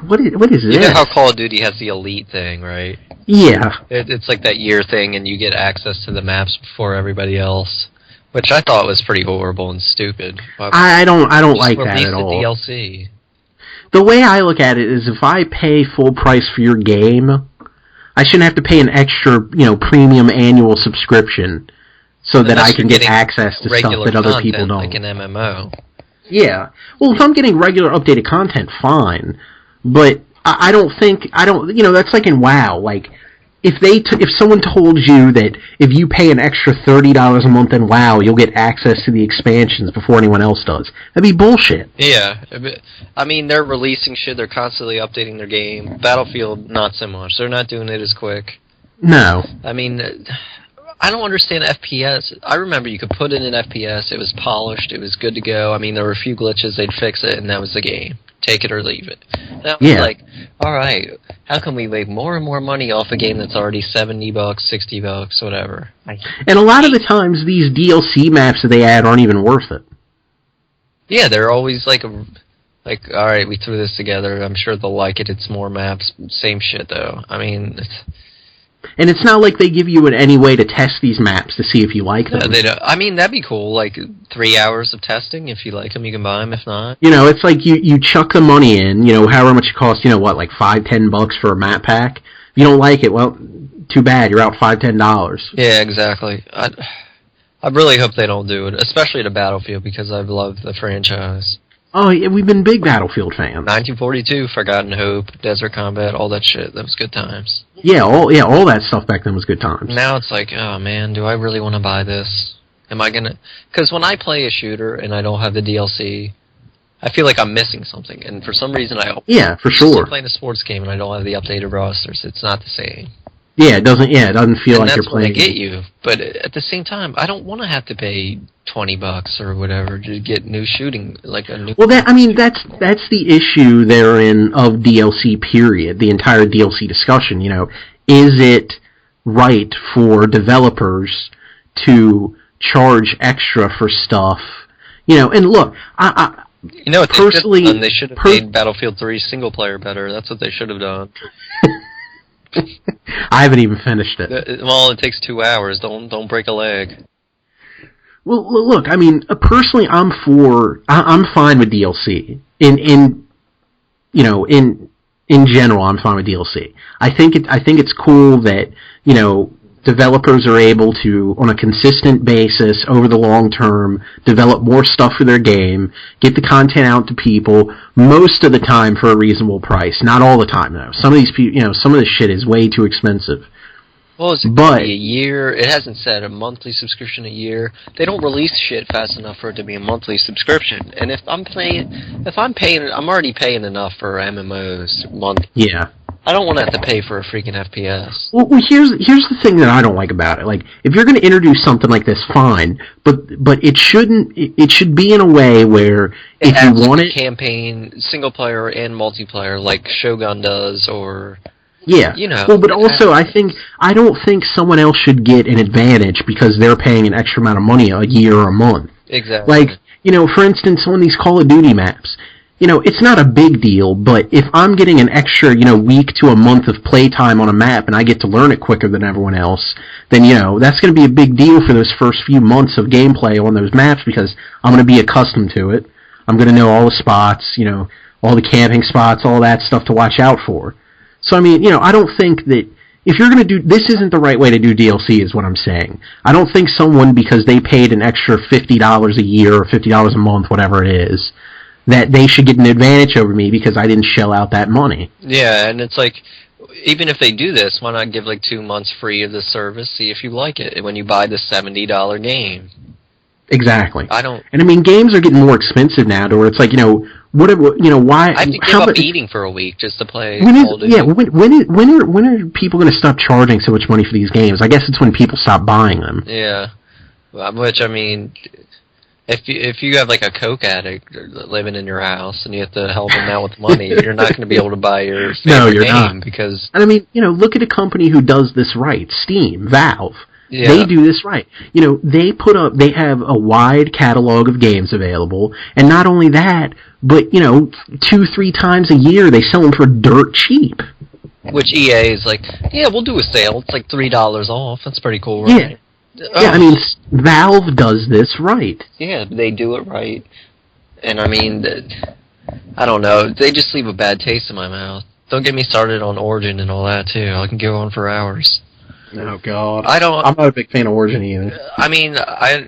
What is this? You know how Call of Duty has the Elite thing, right? Yeah. It's like that year thing, and you get access to the maps before everybody else. Which I thought was pretty horrible and stupid. I don't like that at all. DLC. The way I look at it is if I pay full price for your game, I shouldn't have to pay an extra, premium annual subscription so that I can get access to stuff that other people don't. Like an MMO. Yeah. Well, if I'm getting regular updated content, fine. But I don't, that's like in WoW. Like, if someone told you that if you pay an extra $30 a month in WoW, you'll get access to the expansions before anyone else does, that'd be bullshit. Yeah, I mean, they're releasing shit, they're constantly updating their game. Battlefield, not so much. They're not doing it as quick. No. I mean, I don't understand FPS. I remember you could put in an FPS, it was polished, it was good to go. I mean, there were a few glitches, they'd fix it, and that was the game. Take it or leave it. That was like, alright, how can we make more and more money off a game that's already $70, $60, whatever? And a lot of the times, these DLC maps that they add aren't even worth it. Yeah, they're always like, alright, we threw this together, I'm sure they'll like it, it's more maps, same shit though. I mean... And it's not like they give you any way to test these maps to see if you like them. No, they don't. I mean, that'd be cool. Like 3 hours of testing. If you like them, you can buy them. If not, it's like you chuck the money in. However much it costs. Like $5-10 for a map pack. If you don't like it, well, too bad. You're out $5-10. Yeah, exactly. I really hope they don't do it, especially to Battlefield because I've loved the franchise. Oh, yeah, we've been big Battlefield fans. 1942, Forgotten Hope, Desert Combat, all that shit. That was good times. Yeah, all that stuff back then was good times. Now it's like, oh man, do I really want to buy this? Am I gonna? Because when I play a shooter and I don't have the DLC, I feel like I'm missing something. And for some reason, for sure. Playing a sports game and I don't have the updated rosters. It's not the same. Yeah, it doesn't feel like you're playing. That's when they get you. But at the same time, I don't want to have to pay $20 or whatever to get new shooting, like a new... Well, that's the issue therein of DLC, period. The entire DLC discussion, is it right for developers to charge extra for stuff? And look, they should have made Battlefield 3 single player better. That's what they should have done. I haven't even finished it. Well, it takes 2 hours. Don't break a leg. Well, look, I mean, personally, I'm fine with DLC. In general, I'm fine with DLC. I think it's cool that developers are able to, on a consistent basis, over the long term, develop more stuff for their game, get the content out to people, most of the time for a reasonable price. Not all the time, though. Some of these people, some of this shit is way too expensive. Well, is it going to be a year? It hasn't said a monthly subscription a year. They don't release shit fast enough for it to be a monthly subscription. And I'm already paying enough for MMOs monthly. Yeah. I don't want to have to pay for a freaking FPS. Well, here's the thing that I don't like about it. Like, if you're going to introduce something like this, fine, but it shouldn't. It should be in a way where if you want it, campaign, single player and multiplayer, like Shogun does, or yeah. Well, but also I don't think someone else should get an advantage because they're paying an extra amount of money a year or a month. Exactly. Like, for instance, on these Call of Duty maps. It's not a big deal, but if I'm getting an extra, week to a month of playtime on a map and I get to learn it quicker than everyone else, then, that's going to be a big deal for those first few months of gameplay on those maps because I'm going to be accustomed to it. I'm going to know all the spots, all the camping spots, all that stuff to watch out for. So, I mean, I don't think that if you're going to this isn't the right way to do DLC is what I'm saying. I don't think someone, because they paid an extra $50 a year or $50 a month, whatever it is, that they should get an advantage over me because I didn't shell out that money. Yeah, and it's like, even if they do this, why not give like 2 months free of the service? See if you like it when you buy the $70 game. Exactly. I don't. And I mean, games are getting more expensive now, to where it's like, why? I have to give up eating for a week just to play. When are people going to stop charging so much money for these games? I guess it's when people stop buying them. Yeah, which I mean, if you have like a coke addict living in your house and you have to help them out with money, you're not going to be able to buy your favorite game because. And I mean, look at a company who does this right: Steam, Valve. Yeah. They do this right. They have a wide catalog of games available, and not only that, but 2-3 times a year they sell them for dirt cheap. Which EA is like, yeah, we'll do a sale. It's like $3 off. That's pretty cool, right? Yeah. Yeah, I mean, Valve does this right. Yeah, they do it right. And I mean, I don't know. They just leave a bad taste in my mouth. Don't get me started on Origin and all that too. I can go on for hours. Oh God, I'm not a big fan of Origin either. I mean,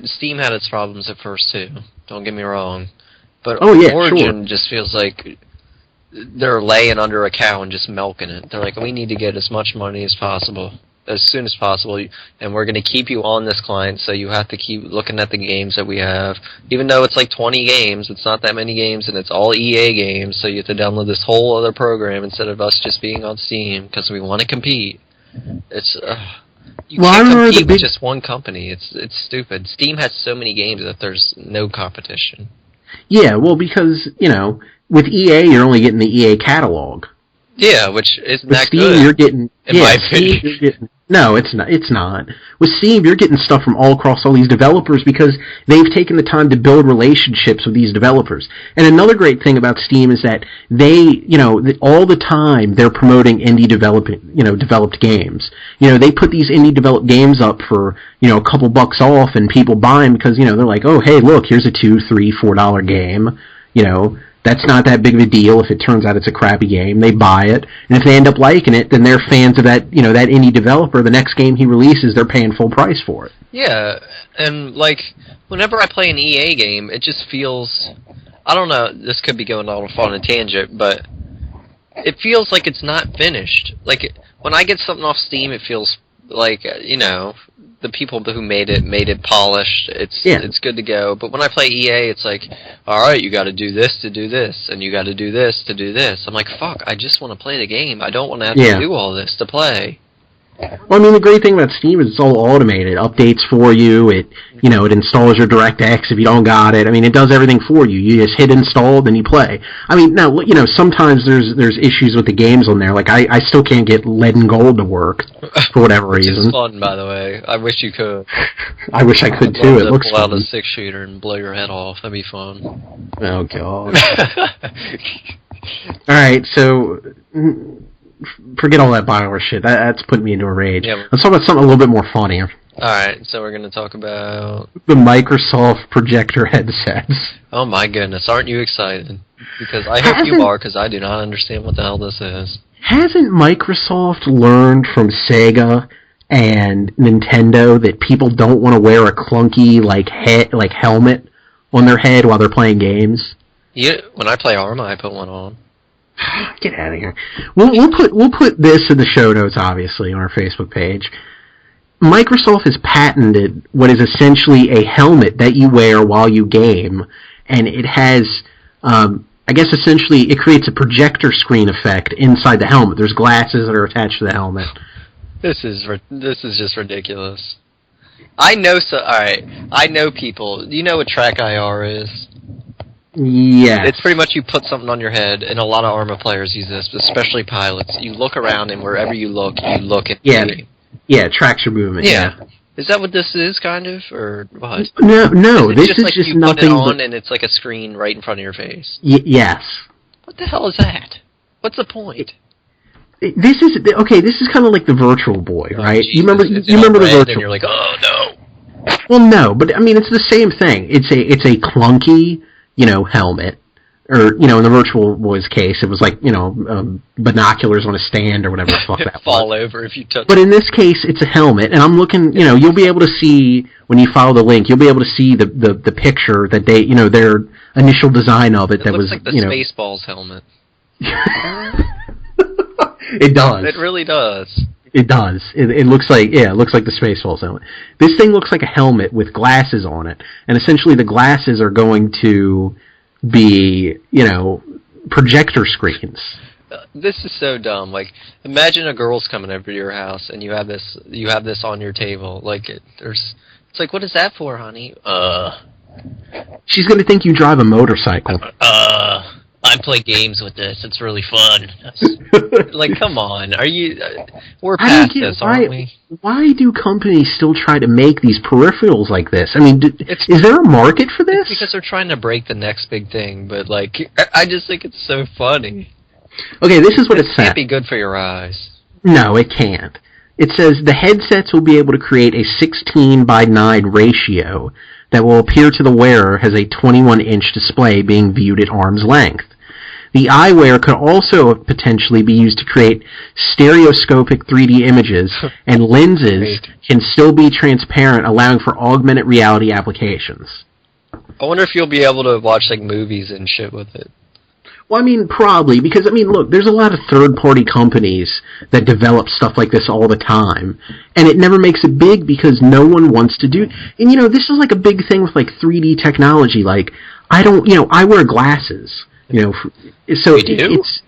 Steam had its problems at first too. Don't get me wrong, but Origin just feels like they're laying under a cow and just milking it. They're like, we need to get as much money as possible, as soon as possible, and we're going to keep you on this client, so you have to keep looking at the games that we have. Even though it's like 20 games, it's not that many games, and it's all EA games, so you have to download this whole other program instead of us just being on Steam because we want to compete. It's you can't compete with just one company. It's stupid. Steam has so many games that there's no competition. Yeah, well, because with EA you're only getting the EA catalog. Yeah, which isn't with that Steam, good. You're getting my opinion. No, it's not. It's not. With Steam, you're getting stuff from all across all these developers because they've taken the time to build relationships with these developers. And another great thing about Steam is that they, all the time they're promoting indie developed games. They put these indie developed games up for, a couple bucks off, and people buy them because, they're like, oh, hey, look, here's a $2, $3, $4 game. That's not that big of a deal if it turns out it's a crappy game. They buy it, and if they end up liking it, then they're fans of that, that indie developer. The next game he releases, they're paying full price for it. Yeah, and whenever I play an EA game, it just feels, I don't know, this could be going off on a tangent, but it feels like it's not finished. Like, when I get something off Steam, it feels like, the people who made it polished. It's good to go. But when I play EA, it's like, all right, you got to do this to do this, and you got to do this to do this. I'm like, fuck, I just want to play the game. I don't want to have to do all this to play. Well, I mean, the great thing about Steam is it's all automated. It updates for you. It installs your DirectX if you don't got it. I mean, it does everything for you. You just hit install, then you play. I mean, now, sometimes there's issues with the games on there. Like, I still can't get Lead and Gold to work for whatever reason. Which is fun, by the way. I wish you could. I wish I could, too. It looks fun. Pull out a 6-shooter and blow your head off. That'd be fun. Oh, God. All right, so forget all that BioWare shit. That's putting me into a rage. Yeah. Let's talk about something a little bit more funnier. Alright, so we're going to talk about the Microsoft Projector Headsets. Oh my goodness, aren't you excited? Because I hope you are, because I do not understand what the hell this is. Hasn't Microsoft learned from Sega and Nintendo that people don't want to wear a clunky helmet on their head while they're playing games? Yeah, when I play Arma, I put one on. Get out of here. We'll put this in the show notes, obviously, on our Facebook page. Microsoft has patented what is essentially a helmet that you wear while you game, and it has, I guess essentially, it creates a projector screen effect inside the helmet. There's glasses that are attached to the helmet. This is just ridiculous. I know people. Do you know what Track IR is? Yeah. It's pretty much you put something on your head, and a lot of Arma players use this, especially pilots. You look around, and wherever you look at the game. Yeah, it tracks your movement. Yeah. Is that what this is, kind of, or what? No. This is like just you nothing. Put it on, and it's like a screen right in front of your face. Yes. What the hell is that? What's the point? This is kind of like the Virtual Boy, right? Jesus, you remember the Virtual? And you're like, oh no. Well, no, but I mean, it's the same thing. It's a clunky, helmet, or in the Virtual Boy's case, it was like binoculars on a stand or whatever the fuck that fall over if you touch. But in this case, it's a helmet, and I'm looking. You'll be able to see when you follow the link. You'll be able to see the picture that they, their initial design of it. That looks was like the Spaceballs helmet. It does. It really does. It does. It looks like the Spaceballs helmet. This thing looks like a helmet with glasses on it, and essentially the glasses are going to be, projector screens. This is so dumb. Like, imagine a girl's coming over to your house and you have this on your table. Like, it's like, what is that for, honey? She's gonna think you drive a motorcycle. I play games with this. It's really fun. Like, come on. We're past this, aren't we? Why do companies still try to make these peripherals like this? I mean, is there a market for this? It's because they're trying to break the next big thing, but, like, I just think it's so funny. Okay, this is what it says. It can't be good for your eyes. No, it can't. It says the headsets will be able to create a 16:9 ratio that will appear to the wearer as a 21-inch display being viewed at arm's length. The eyewear could also potentially be used to create stereoscopic 3D images, and lenses can still be transparent, allowing for augmented reality applications. I wonder if you'll be able to watch, like, movies and shit with it. Well, I mean, probably, because, I mean, look, there's a lot of third-party companies that develop stuff like this all the time, and it never makes it big because no one wants to do... And, this is like a big thing with, like, 3D technology. Like, I wear glasses, so it's...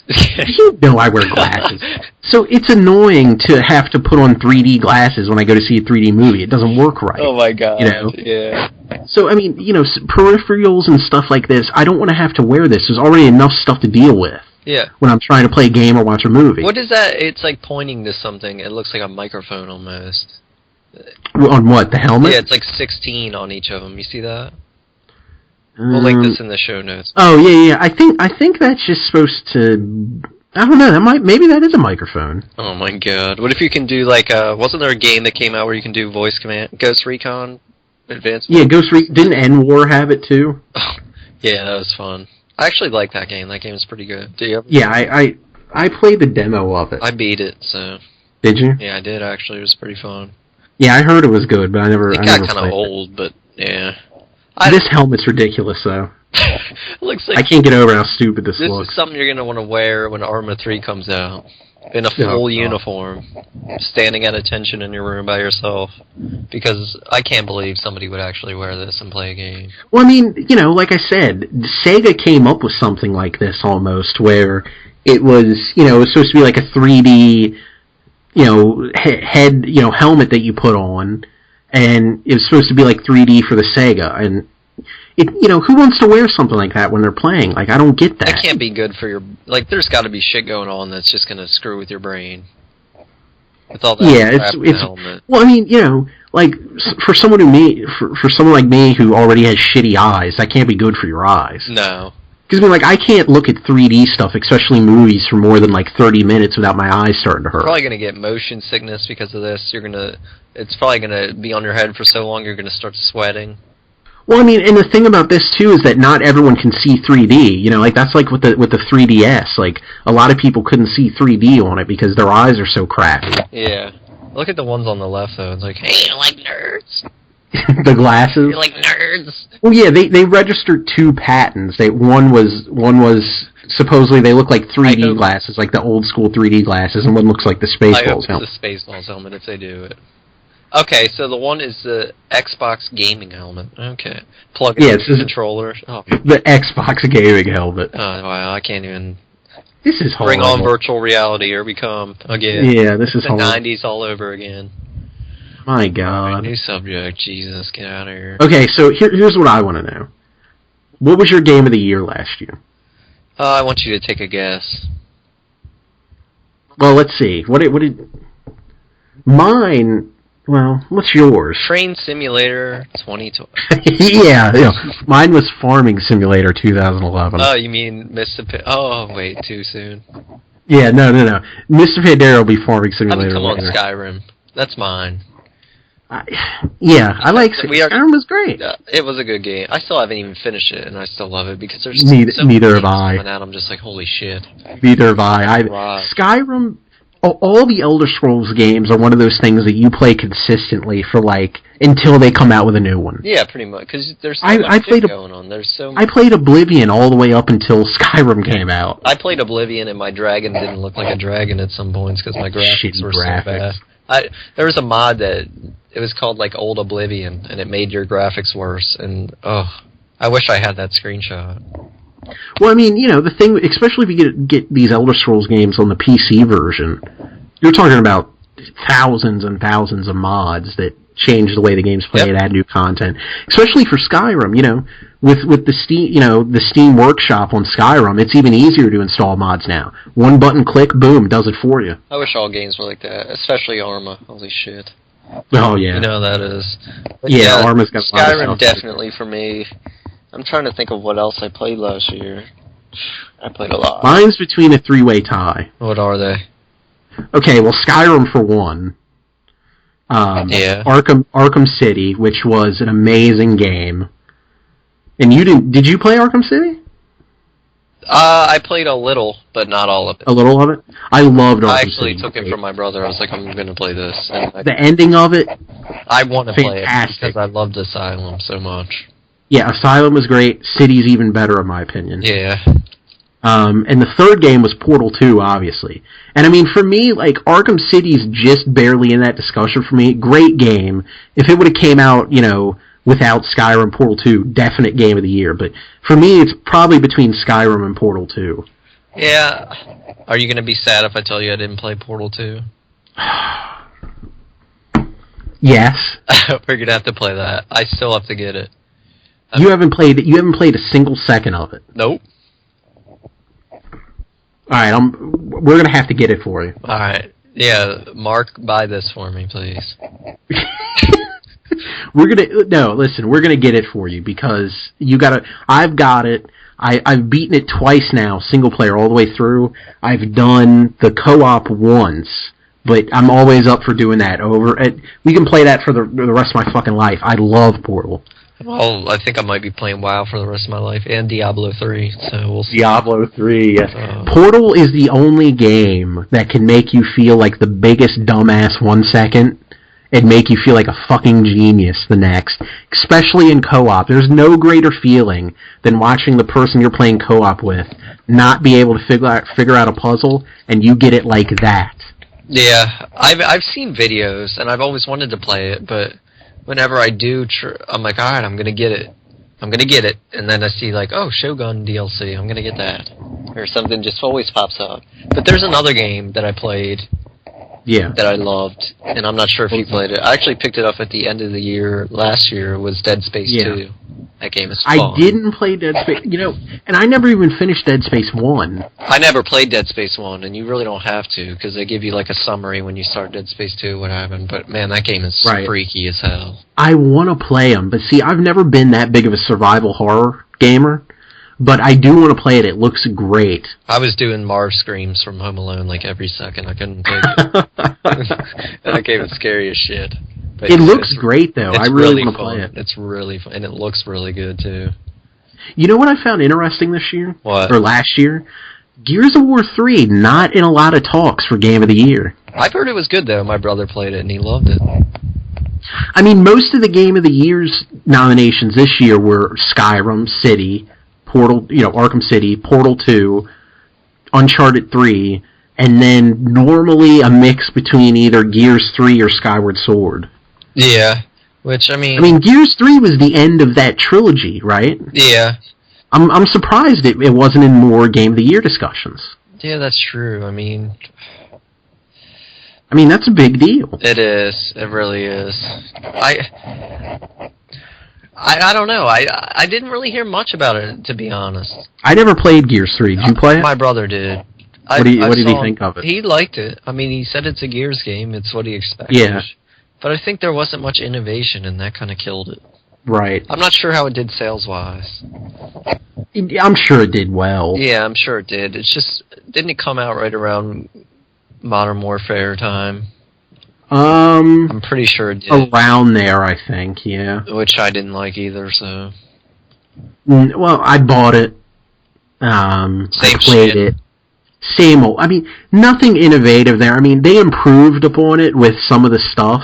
I wear glasses. So it's annoying to have to put on 3D glasses when I go to see a 3D movie. It doesn't work right. Oh my god, yeah. So, I mean, peripherals and stuff like this, I don't want to have to wear this. There's already enough stuff to deal with. Yeah. When I'm trying to play a game or watch a movie. What is that? It's like pointing to something. It looks like a microphone almost. On what, the helmet? Yeah, it's like 16 on each of them. You see that? We'll link this in the show notes. Oh, yeah. I think that's just supposed to... I don't know. Maybe that is a microphone. Oh my god! What if you can do like wasn't there a game that came out where you can do voice command? Ghost Recon Advanced. Yeah, didn't N-War have it too? Yeah, that was fun. I actually like that game. That game is pretty good. Do you ever? Yeah, I played the demo of it. I beat it. So. Did you? Yeah, I did actually. It was pretty fun. Yeah, I heard it was good, but I never. It got kind of old, but yeah. This helmet's ridiculous, though. Looks like I can't get over how stupid this looks. This is something you're going to want to wear when Arma 3 comes out. In a full uniform. Standing at attention in your room by yourself. Because I can't believe somebody would actually wear this and play a game. Well, I mean, like I said, Sega came up with something like this almost, where it was, it was supposed to be like a 3D, head, helmet that you put on, and it was supposed to be like 3D for the Sega, and who wants to wear something like that when they're playing? Like, I don't get that. It can't be good for your... Like, there's got to be shit going on that's just going to screw with your brain. With all that crap in the helmet. Well, I mean, like, for someone like me who already has shitty eyes, that can't be good for your eyes. No. Because, I mean, like, I can't look at 3D stuff, especially movies, for more than, like, 30 minutes without my eyes starting to hurt. You're probably going to get motion sickness because of this. It's probably going to be on your head for so long you're going to start sweating. Well, I mean, and the thing about this, too, is that not everyone can see 3D. Like, that's like with the 3DS. Like, a lot of people couldn't see 3D on it because their eyes are so crappy. Yeah. Look at the ones on the left, though. It's like, hey, you like nerds? The glasses? You like nerds? Well, yeah, they registered 2 patents. One was supposedly they look like 3D glasses, like the old school 3D glasses, and one looks like the Spaceballs helmet. It's the Spaceballs helmet if they do it. Okay, so the one is the Xbox gaming helmet. Okay. Plug in the controller. Oh. The Xbox gaming helmet. Oh, wow, I can't even... This is horrible. Bring on virtual reality, here we come, again. Yeah, this is horrible. The 90s all over again. My God. Right, new subject, Jesus, get out of here. Okay, so here's what I want to know. What was your game of the year last year? I want you to take a guess. Well, let's see. What did... Mine... Well, what's yours? Train Simulator 2012. Yeah, mine was Farming Simulator 2011. Oh, you mean Mists of Pandaria? Oh, wait, too soon. Yeah, no. Mists of Pandaria will be Farming Simulator. I mean, come on, Skyrim. That's mine. I like Skyrim was great. It was a good game. I still haven't even finished it, and I still love it because there's neither have I. Coming out, I'm just like, holy shit. Neither have I. Skyrim. all the Elder Scrolls games are one of those things that you play consistently for until they come out with a new one. Yeah, pretty much, because there's so much shit going on. There's so much. I played Oblivion all the way up until Skyrim came out. I played Oblivion, and my dragon didn't look like a dragon at some points because my graphics were so bad. There was a mod that it was called Old Oblivion, and it made your graphics worse. And I wish I had that screenshot. Well, I mean, the thing, especially if you get these Elder Scrolls games on the PC version, you're talking about thousands and thousands of mods that change the way the game's played, add new content. Especially for Skyrim, with the Steam Workshop on Skyrim, it's even easier to install mods now. One button click, boom, does it for you. I wish all games were like that, especially Arma. Holy shit. Oh yeah. You know that is. But Arma's got a lot of Skyrim definitely for me. I'm trying to think of what else I played last year. I played a lot. Mine's between a three-way tie. What are they? Okay, well, Skyrim for one. Arkham City, which was an amazing game. And did you play Arkham City? I played a little, but not all of it. A little of it? I loved Arkham City. I actually took it from my brother. I was like, I'm going to play this. And the ending of it? I want to play it because I loved Asylum so much. Yeah, Asylum was great. City's even better, in my opinion. Yeah. And the third game was Portal 2, obviously. And I mean, for me, Arkham City's just barely in that discussion for me. Great game. If it would have came out, without Skyrim, Portal 2, definite game of the year. But for me, it's probably between Skyrim and Portal 2. Yeah. Are you going to be sad if I tell you I didn't play Portal 2? Yes. We're going to have to play that. I still have to get it. You haven't played a single second of it. Nope. Alright, we're gonna have to get it for you. Alright. Yeah, Mark, buy this for me, please. We're gonna get it for you because I've got it. I've beaten it twice now, single player all the way through. I've done the co-op once, but I'm always up for doing that we can play that for the rest of my fucking life. I love Portal. Well, I think I might be playing WoW for the rest of my life, and Diablo 3, so we'll see. Diablo 3, yes. Portal is the only game that can make you feel like the biggest dumbass 1 second, and make you feel like a fucking genius the next, especially in co-op. There's no greater feeling than watching the person you're playing co-op with not be able to figure out a puzzle, and you get it like that. Yeah, I've seen videos, and I've always wanted to play it, but whenever I do, I'm like, alright, I'm gonna get it. And then I see Shogun DLC, I'm gonna get that. Or something just always pops up. But there's another game that I played that I loved, and I'm not sure if you played it. I actually picked it up at the end of the year, last year, was Dead Space 2. That game is fun. I didn't play Dead Space, and I never even finished Dead Space 1. I never played Dead Space 1, and you really don't have to, because they give you a summary when you start Dead Space 2, what happened. But man, that game is freaky as hell. I want to play them, but see, I've never been that big of a survival horror gamer, but I do want to play it. It looks great. I was doing Marv screams from Home Alone every second. I couldn't take it. That game is scary as shit. But it looks great, though. I really want to play it. It's really fun, and it looks really good, too. You know what I found interesting this year? What? Or last year? Gears of War 3, not in a lot of talks for Game of the Year. I've heard it was good, though. My brother played it, and he loved it. I mean, most of the Game of the Year's nominations this year were Skyrim, City, Portal, Arkham City, Portal 2, Uncharted 3, and then normally a mix between either Gears 3 or Skyward Sword. Yeah, which, I mean, Gears 3 was the end of that trilogy, right? Yeah. I'm surprised it wasn't in more Game of the Year discussions. Yeah, that's true. I mean, that's a big deal. It is. It really is. I don't know. I didn't really hear much about it, to be honest. I never played Gears 3. Did you play it? My brother did. What did he think of it? He liked it. I mean, he said it's a Gears game. It's what he expected. Yeah. But I think there wasn't much innovation, and that kind of killed it. Right. I'm not sure how it did sales-wise. I'm sure it did well. Yeah, I'm sure it did. It's just, didn't it come out right around Modern Warfare time? I'm pretty sure it did. Around there, I think, yeah. Which I didn't like either, so... Well, I bought it. I played it. same old. I mean, nothing innovative there. I mean, they improved upon it with some of the stuff,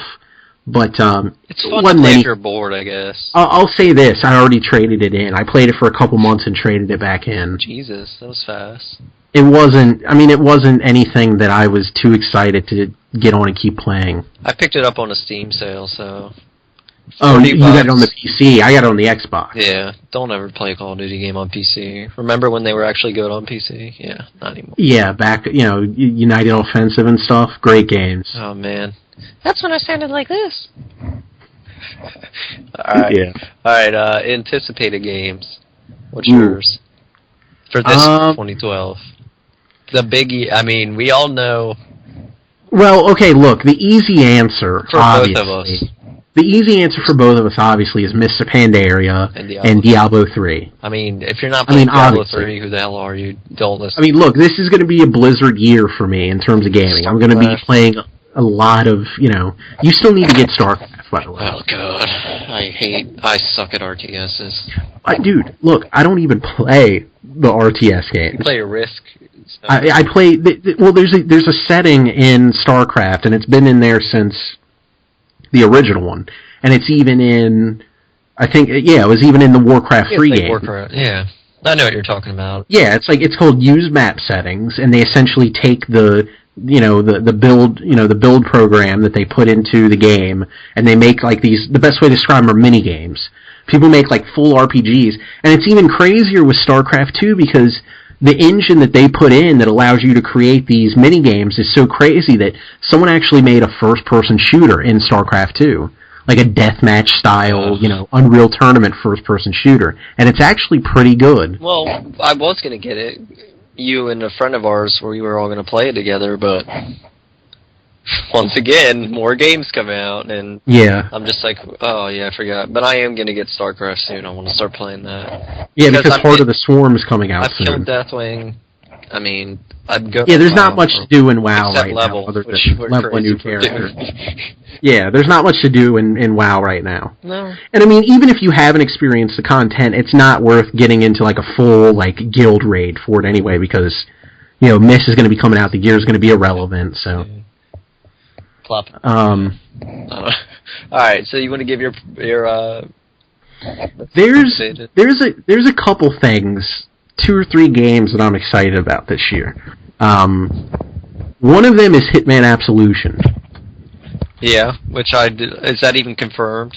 but it's fun to play if you're bored, I guess. I'll say this: I already traded it in. I played it for a couple months and traded it back in. Jesus, that was fast. It wasn't. I mean, it wasn't anything that I was too excited to get on and keep playing. I picked it up on a Steam sale, so. Oh, you got it on the PC. I got it on the Xbox. Yeah, don't ever play a Call of Duty game on PC. Remember when they were actually good on PC? Yeah, not anymore. Yeah, back, United Offensive and stuff. Great games. Oh, man. That's when I sounded like this. Alright. Yeah. Alright, anticipated games. What's yours? For this 2012. The biggie, I mean, we all know. Well, okay, look, the easy answer, for obviously. Both of us. The easy answer for both of us, obviously, is Mists of Pandaria and Diablo 3. I mean, if you're not playing Diablo 3, who the hell are you? Don't listen. I mean, look, this is going to be a Blizzard year for me in terms of gaming. I'm going to be playing a lot of, You still need to get StarCraft, by the way. Oh, God. I suck at RTSs. Dude, look, I don't even play the RTS games. You play a Risk? I play... Well, there's a setting in StarCraft, and it's been in there since... the original one, and it's even in, I think, it was even in the Warcraft 3 game. Warcraft, yeah. I know what you're talking about. Yeah, it's called use map settings, and they essentially take the build program that they put into the game, and they make like these, the best way to describe them are mini games. People make like full RPGs, and it's even crazier with StarCraft 2 because the engine that they put in that allows you to create these mini-games is so crazy that someone actually made a first-person shooter in StarCraft 2. Like a deathmatch style, Unreal Tournament first-person shooter. And it's actually pretty good. Well, I was going to get it. You and a friend of ours, we were all going to play it together, but... once again, more games come out, and I'm just like, oh yeah, I forgot. But I am going to get StarCraft soon. I want to start playing that. Yeah, because Heart of the Swarm is coming out soon. I've killed Deathwing. I mean, I'd go... Yeah, there's not much to do in WoW right level, now, other than level a new character. Yeah, there's not much to do in WoW right now. No. And I mean, even if you haven't experienced the content, it's not worth getting into like a full guild raid for it anyway, because, Mist is going to be coming out, the gear is going to be irrelevant, so... Plop. Alright, so you want to give your there's a couple things, 2 or 3 games that I'm excited about this year. One of them is Hitman Absolution. Yeah, which is that even confirmed?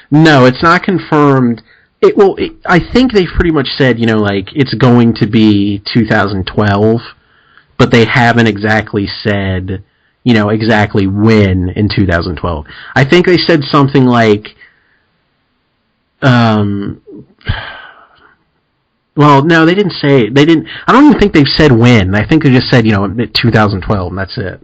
No, it's not confirmed. I think they've pretty much said, it's going to be 2012, but they haven't exactly said exactly when in 2012. I think they said something like, well, no, they didn't say, I don't even think they've said when. I think they just said, 2012, and that's it.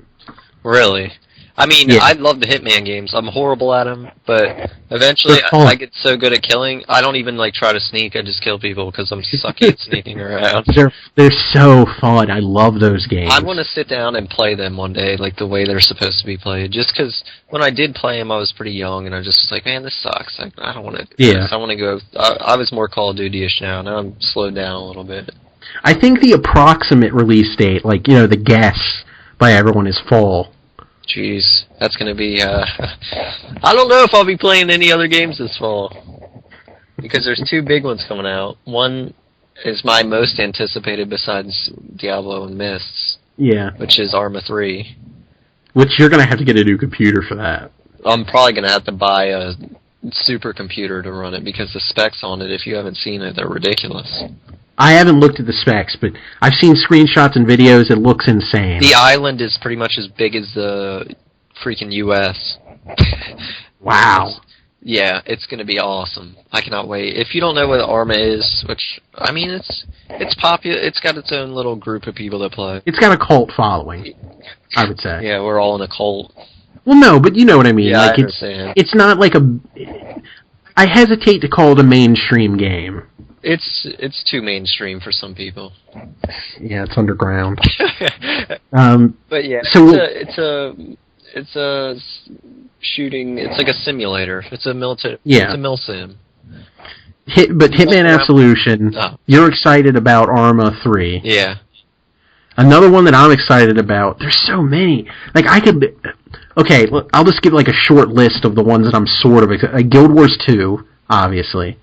Really? I mean, yeah. I love the Hitman games. I'm horrible at them, but eventually I get so good at killing, I don't even try to sneak. I just kill people because I'm sucky at sneaking around. They're so fun. I love those games. I want to sit down and play them one day, the way they're supposed to be played. Just because when I did play them, I was pretty young, and I just was like, man, this sucks. I don't want to. Yeah. I want to go. I was more Call of Duty-ish now. Now I'm slowed down a little bit. I think the approximate release date, the guess by everyone, is fall. Jeez, that's going to be, I don't know if I'll be playing any other games this fall. Because there's 2 big ones coming out. One is my most anticipated besides Diablo and Mists. Yeah. Which is Arma 3. Which you're going to have to get a new computer for that. I'm probably going to have to buy a supercomputer to run it, because the specs on it, if you haven't seen it, they're ridiculous. I haven't looked at the specs, but I've seen screenshots and videos. It looks insane. The island is pretty much as big as the freaking U.S. Wow. Yeah, it's going to be awesome. I cannot wait. If you don't know what Arma is, which, I mean, it's popular. It's got its own little group of people that play. It's got a cult following, I would say. Yeah, we're all in a cult. Well, no, but you know what I mean. Yeah, I understand. It's not like I hesitate to call it a mainstream game. It's too mainstream for some people. Yeah, it's underground. But yeah, so it's a shooting. It's like a simulator. It's a military. Yeah, it's a mil sim. Hitman Absolution. Oh. You're excited about Arma 3. Yeah. Another one that I'm excited about. There's so many. Like I could. Okay, I'll just give like a short list of the ones that I'm sort of excited. Guild Wars 2, obviously.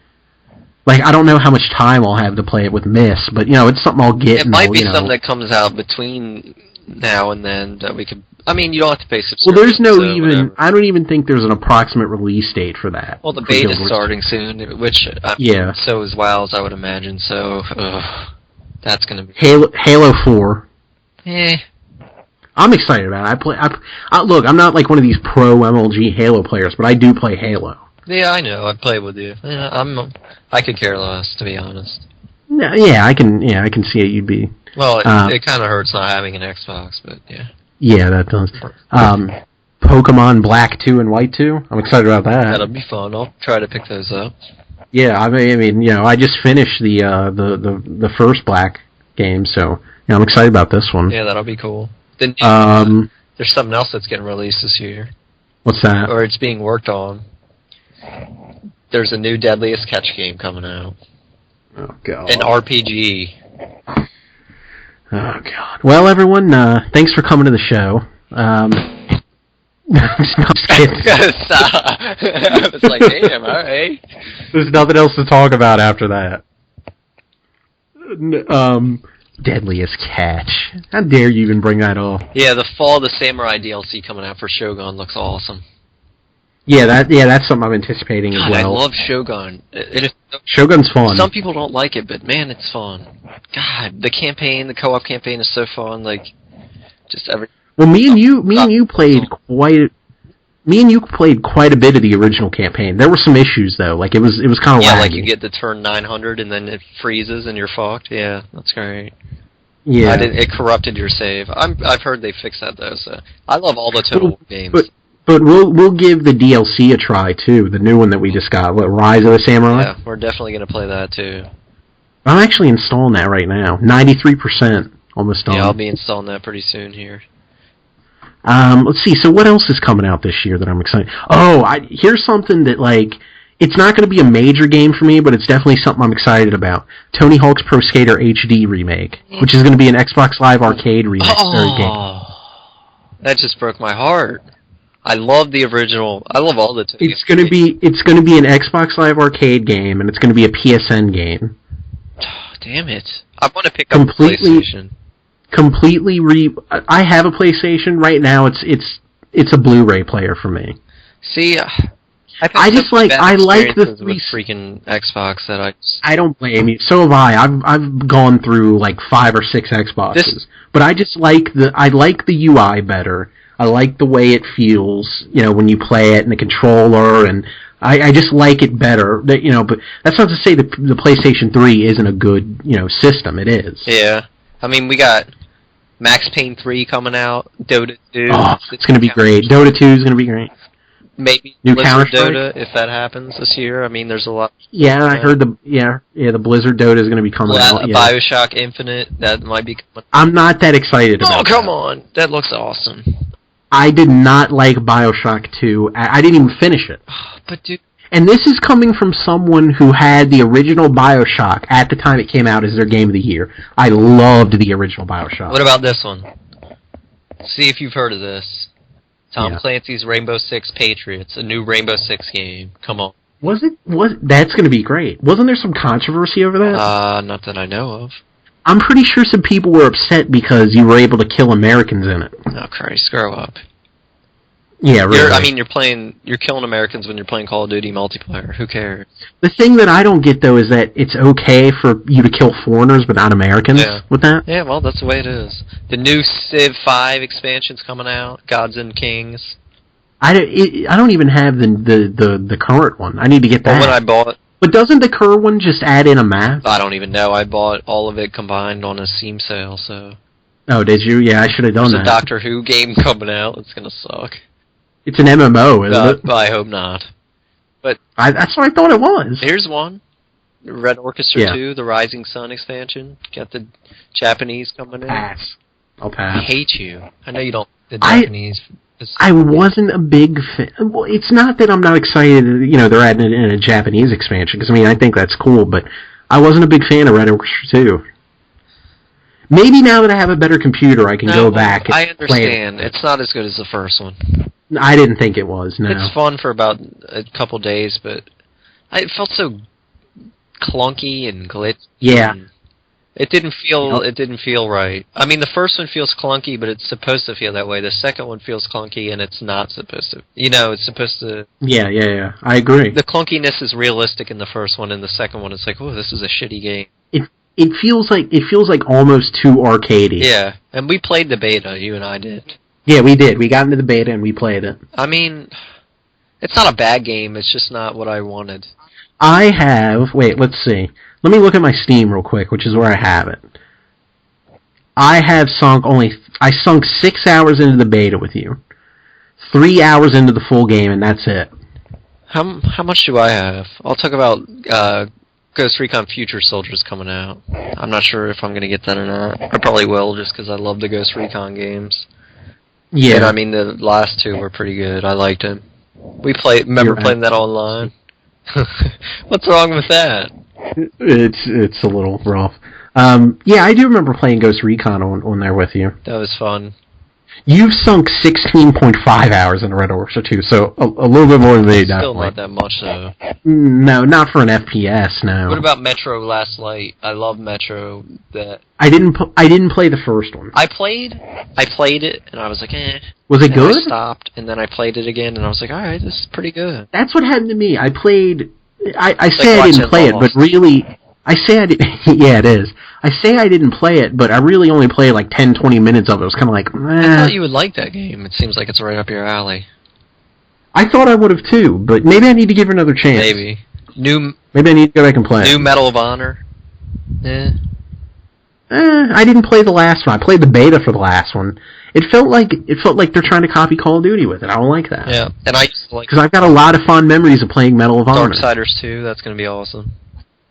Like I don't know how much time I'll have to play it with Mists, but it's something I'll get. It might be something that comes out between now and then that we could. I mean, you don't have to pay subscription. Well, there's no even. Whatever. I don't even think there's an approximate release date for that. Well, the beta's starting soon, which so is WoW's, I would imagine. So that's gonna be Halo 4. Eh. I'm excited about it. Look, I'm not like one of these pro MLG Halo players, but I do play Halo. Yeah, I know. I've played with you. Yeah, I could care less, to be honest. Yeah, I can see it. You'd be. Well, it kind of hurts not having an Xbox, but yeah. Yeah, that does. Pokemon Black 2 and White 2. I'm excited about that. That'll be fun. I'll try to pick those up. Yeah, I mean, I just finished the first Black game, so I'm excited about this one. Yeah, that'll be cool. Then there's something else that's getting released this year. What's that? Or it's being worked on. There's a new Deadliest Catch game coming out. Oh God. An RPG. Oh God. Well, everyone, thanks for coming to the show. I'm just kidding. Stop. It's like, damn, all right. There's nothing else to talk about after that. Deadliest Catch. How dare you even bring that up? Yeah, the Fall of the Samurai DLC coming out for Shogun looks awesome. Yeah, that's something I'm anticipating as well. I love Shogun. Shogun's fun. Some people don't like it, but man, it's fun. God, the co-op campaign is so fun. Like, just every. Well, me and you played quite a bit of the original campaign. There were some issues though. Like it was kind of laggy. Like you get to turn 900 and then it freezes and you're fucked. Yeah, that's great. Yeah, it corrupted your save. I've heard they fixed that though. So I love all the Total War games. But we'll give the DLC a try too. The new one that we just got, Rise of the Samurai. Yeah, we're definitely gonna play that too. I'm actually installing that right now. 93%, almost done. Yeah, I'll be installing that pretty soon here. Let's see. So what else is coming out this year that I'm excited? Oh, here's something that it's not going to be a major game for me, but it's definitely something I'm excited about. Tony Hawk's Pro Skater HD remake, which is going to be an Xbox Live Arcade remake game. That just broke my heart. I love the original. I love all the. It's going to be an Xbox Live Arcade game, and it's going to be a PSN game. Oh, damn it! I want to pick up a PlayStation. I have a PlayStation right now. It's a Blu-ray player for me. See, I like the with freaking Xbox that I don't blame you. So have I. I've gone through like 5 or 6 Xboxes, but I just like the UI better. I like the way it feels, when you play it and the controller, and I just like it better. But that's not to say that the PlayStation 3 isn't a good, system. It is. Yeah. I mean, we got Max Payne 3 coming out, Dota 2. Oh, it's going to be great. Dota 2 is going to be great. Maybe new Blizzard Dota, if that happens this year. I mean, there's a lot. Yeah, I heard the Blizzard Dota is going to be coming out. Yeah. BioShock Infinite, that might be coming. I'm not that excited about that. Oh, come on. That looks awesome. I did not like BioShock 2. I didn't even finish it. But dude. And this is coming from someone who had the original BioShock at the time it came out as their game of the year. I loved the original BioShock. What about this one? See if you've heard of this. Tom Clancy's Rainbow Six Patriots, a new Rainbow Six game. Come on. That's going to be great. Wasn't there some controversy over that? Not that I know of. I'm pretty sure some people were upset because you were able to kill Americans in it. Oh, Christ, grow up. Yeah, really. You're killing Americans when you're playing Call of Duty multiplayer. Who cares? The thing that I don't get, though, is that it's okay for you to kill foreigners but not Americans with that. Yeah, well, that's the way it is. The new Civ 5 expansion's coming out, Gods and Kings. I don't even have the current one. I need to get that. Well, when I bought... But doesn't the current one just add in a map? I don't even know. I bought all of it combined on a Steam sale, so... Oh, did you? Yeah, I should have done that. There's a Doctor Who game coming out. It's going to suck. It's an MMO, isn't it? I hope not. But that's what I thought it was. Here's one. Red Orchestra 2, the Rising Sun expansion. Got the Japanese coming in. I'll pass. I hate you. I know you don't... The Japanese... I wasn't a big fan. Well, it's not that I'm not excited, they're adding it in a Japanese expansion, because, I think that's cool, but I wasn't a big fan of Red Orchestra 2. Maybe now that I have a better computer, I can go back and I play understand. it. It's not as good as the first one. I didn't think it was, no. It's fun for about a couple days, but it felt so clunky and glitchy. Yeah. And it didn't feel right. I mean, the first one feels clunky, but it's supposed to feel that way. The second one feels clunky, and it's not supposed to. It's supposed to... Yeah. I agree. The clunkiness is realistic in the first one, and the second one it's like, oh, this is a shitty game. It feels like almost too arcadey. Yeah, and we played the beta, you and I did. Yeah, we did. We got into the beta and we played it. I mean, it's not a bad game, it's just not what I wanted. Wait, let's see. Let me look at my Steam real quick, which is where I have it. I sunk 6 hours into the beta with you. 3 hours into the full game, and that's it. How much do I have? I'll talk about Ghost Recon Future Soldiers coming out. I'm not sure if I'm going to get that or not. I probably will, just because I love the Ghost Recon games. Yeah. And I mean, the last two were pretty good. I liked them. Remember playing that online? What's wrong with that? It's a little rough. Yeah, I do remember playing Ghost Recon on there with you. That was fun. You've sunk 16.5 hours in Red Orchestra 2, so a little bit more than me, definitely. Still not that much, though. No, not for an FPS, no. What about Metro Last Light? I love Metro. I didn't play the first one. I played it, and I was like, eh. Was it good? I stopped, and then I played it again, and I was like, alright, this is pretty good. That's what happened to me. I say I didn't play it, but really... yeah, it is. I say I didn't play it, but I really only played like 10, 20 minutes of it. It was kind of like, I thought you would like that game. It seems like it's right up your alley. I thought I would have too, but maybe I need to give it another chance. Maybe. Maybe I need to go back and play New Medal of Honor. I didn't play the last one. I played the beta for the last one. It felt like they're trying to copy Call of Duty with it. I don't like that. Yeah, and I used to like... Because I've got a lot of fond memories of playing Medal of Honor. Darksiders 2, that's going to be awesome.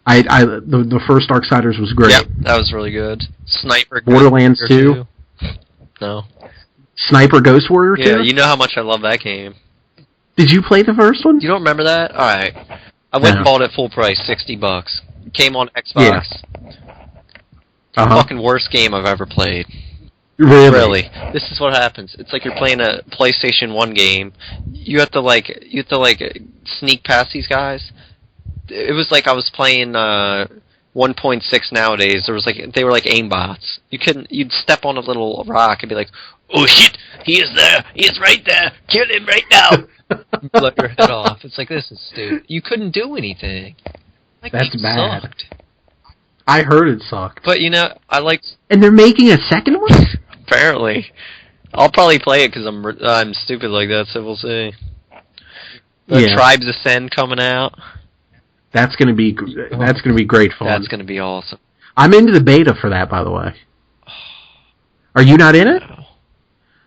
The first Darksiders was great. Yep, that was really good. Sniper Borderlands 2? No. Sniper Ghost Warrior 2? Yeah, you know how much I love that game. Did you play the first one? You don't remember that? Alright. I went and bought it full price, $60. Came on Xbox. Yeah. Fucking worst game I've ever played. Really? This is what happens. It's like you're playing a PlayStation 1 game. You have to sneak past these guys. It was like I was playing 1.6 nowadays. They were like aimbots. You'd step on a little rock and be like, "Oh shit, he is there. He is right there. Kill him right now." Blow your head off. It's like, this is stupid. You couldn't do anything. That's bad. Sucked. I heard it sucked. But I liked. And they're making a second one? Apparently. I'll probably play it because I'm stupid like that, so we'll see. The Tribes Ascend coming out. That's gonna be great fun. That's gonna be awesome. I'm into the beta for that, by the way. Are you not in it? No.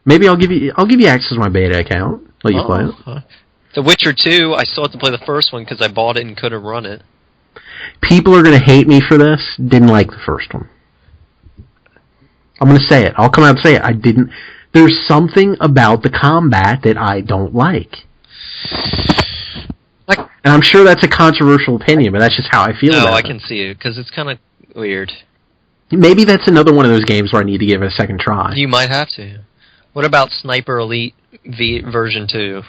Maybe I'll give you access to my beta account. Let you play it. The Witcher 2, I still have to play the first one because I bought it and couldn't run it. People are gonna hate me for this. Didn't like the first one. I'm gonna say it. I'll come out and say it. There's something about the combat that I don't like. And I'm sure that's a controversial opinion, but that's just how I feel about it. No, I can see it, because it's kind of weird. Maybe that's another one of those games where I need to give it a second try. You might have to. What about Sniper Elite version 2?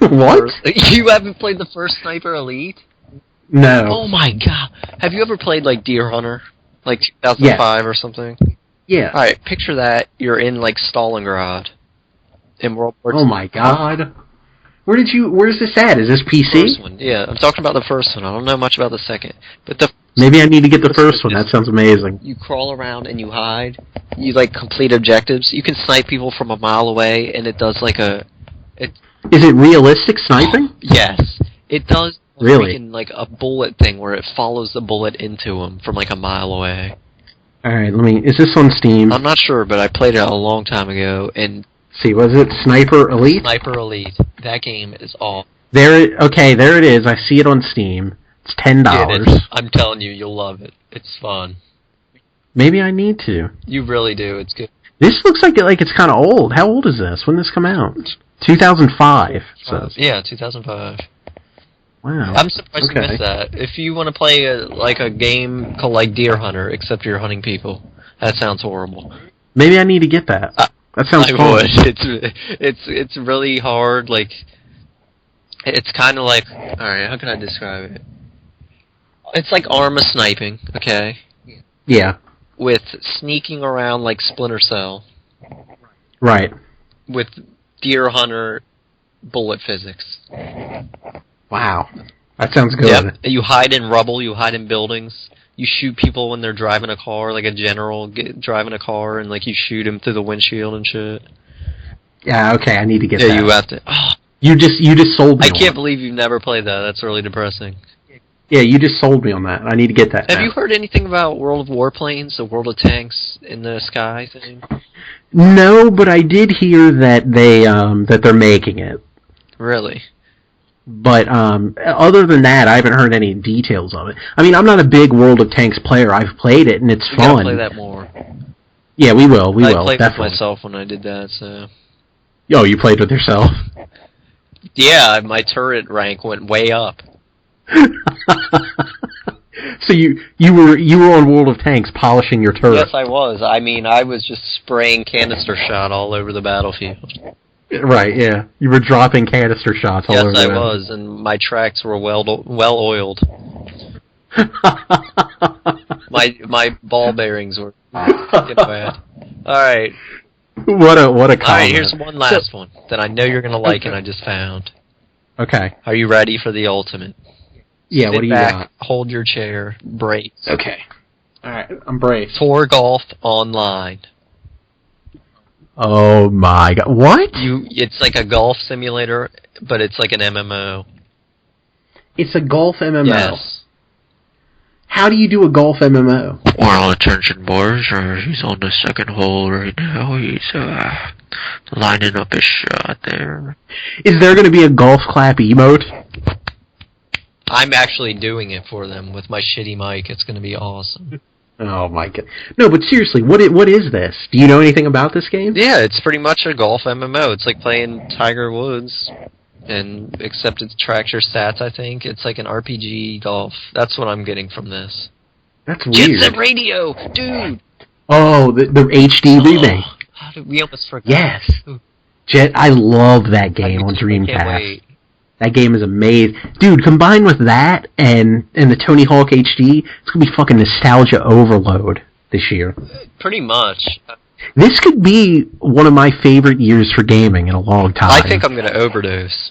What? You haven't played the first Sniper Elite? No. Oh my god. Have you ever played, Deer Hunter? 2005 or something? Yeah. Alright, picture that. You're in, Stalingrad. In World War II. Oh my god. Where's this at? Is this PC? First one, yeah. I'm talking about the first one. I don't know much about the second. But maybe I need to get the first one. That sounds amazing. You crawl around and you hide. You, complete objectives. You can snipe people from a mile away, and it does, Is it realistic sniping? Yes. It does. Really? A bullet thing where it follows the bullet into him from, a mile away. Alright, is this on Steam? I'm not sure, but I played it a long time ago, and... See, was it Sniper Elite? Sniper Elite. That game is all... There it is. I see it on Steam. It's $10. I'm telling you, you'll love it. It's fun. Maybe I need to. You really do. It's good. This looks like it's kind of old. How old is this? When did this come out? 2005. Yeah, 2005. Wow. I'm surprised you missed that. If you want to play a game called Deer Hunter, except you're hunting people, That sounds horrible. Maybe I need to get that. That sounds fun. Would. It's really hard. Like, it's kind of like, all right, how can I describe it? It's like Arma sniping, okay? Yeah. With sneaking around like Splinter Cell. Right. With Deer Hunter bullet physics. Wow. That sounds good. Yeah. You hide in rubble, you hide in buildings. You shoot people when they're driving a car, like a general driving a car, and like you shoot him through the windshield and shit. Yeah, okay, I need to get that. Yeah, you have to. Oh, you just sold me. I can't believe you've never played that. That's really depressing. Yeah, you just sold me on that. I need to get that. Have you heard anything about World of Warplanes, the World of Tanks in the Sky thing? No, but I did hear that they're making it. Really? But other than that, I haven't heard any details of it. I mean, I'm not a big World of Tanks player. I've played it, and it's fun. We gotta play that more. Yeah, we will. I played definitely. with myself when I did that, so... Oh, you played with yourself? Yeah, my turret rank went way up. So you were on World of Tanks polishing your turret? Yes, I was. I mean, I was just spraying canister shot all over the battlefield. Right, yeah. You were dropping canister shots all over. Yes, I was, and my tracks were well oiled. my ball bearings were bad. All right. What a comment. All right, here's one last one that I know you're gonna like, and I just found. Okay. Are you ready for the ultimate? Yeah. What do you got? Hold your chair, brace. Okay. All right, I'm braced. Tour Golf Online. Oh my god! What? It's like a golf simulator, but it's like an MMO. It's a golf MMO. Yes. How do you do a golf MMO? Well, attention, boys. He's on the second hole right now. He's lining up his shot there. Is there going to be a golf clap emote? I'm actually doing it for them with my shitty mic. It's going to be awesome. Oh my god! No, but seriously, what is this? Do you know anything about this game? Yeah, it's pretty much a golf MMO. It's like playing Tiger Woods, and except it tracks your stats. I think it's like an RPG golf. That's what I'm getting from this. That's weird. Jet Set Radio, dude. Oh, the HD remake. How did we almost forgot? Yes. I love that game on Dreamcast. That game is amazing. Dude, combined with that and the Tony Hawk HD, it's going to be fucking nostalgia overload this year. Pretty much. This could be one of my favorite years for gaming in a long time. I think I'm going to overdose.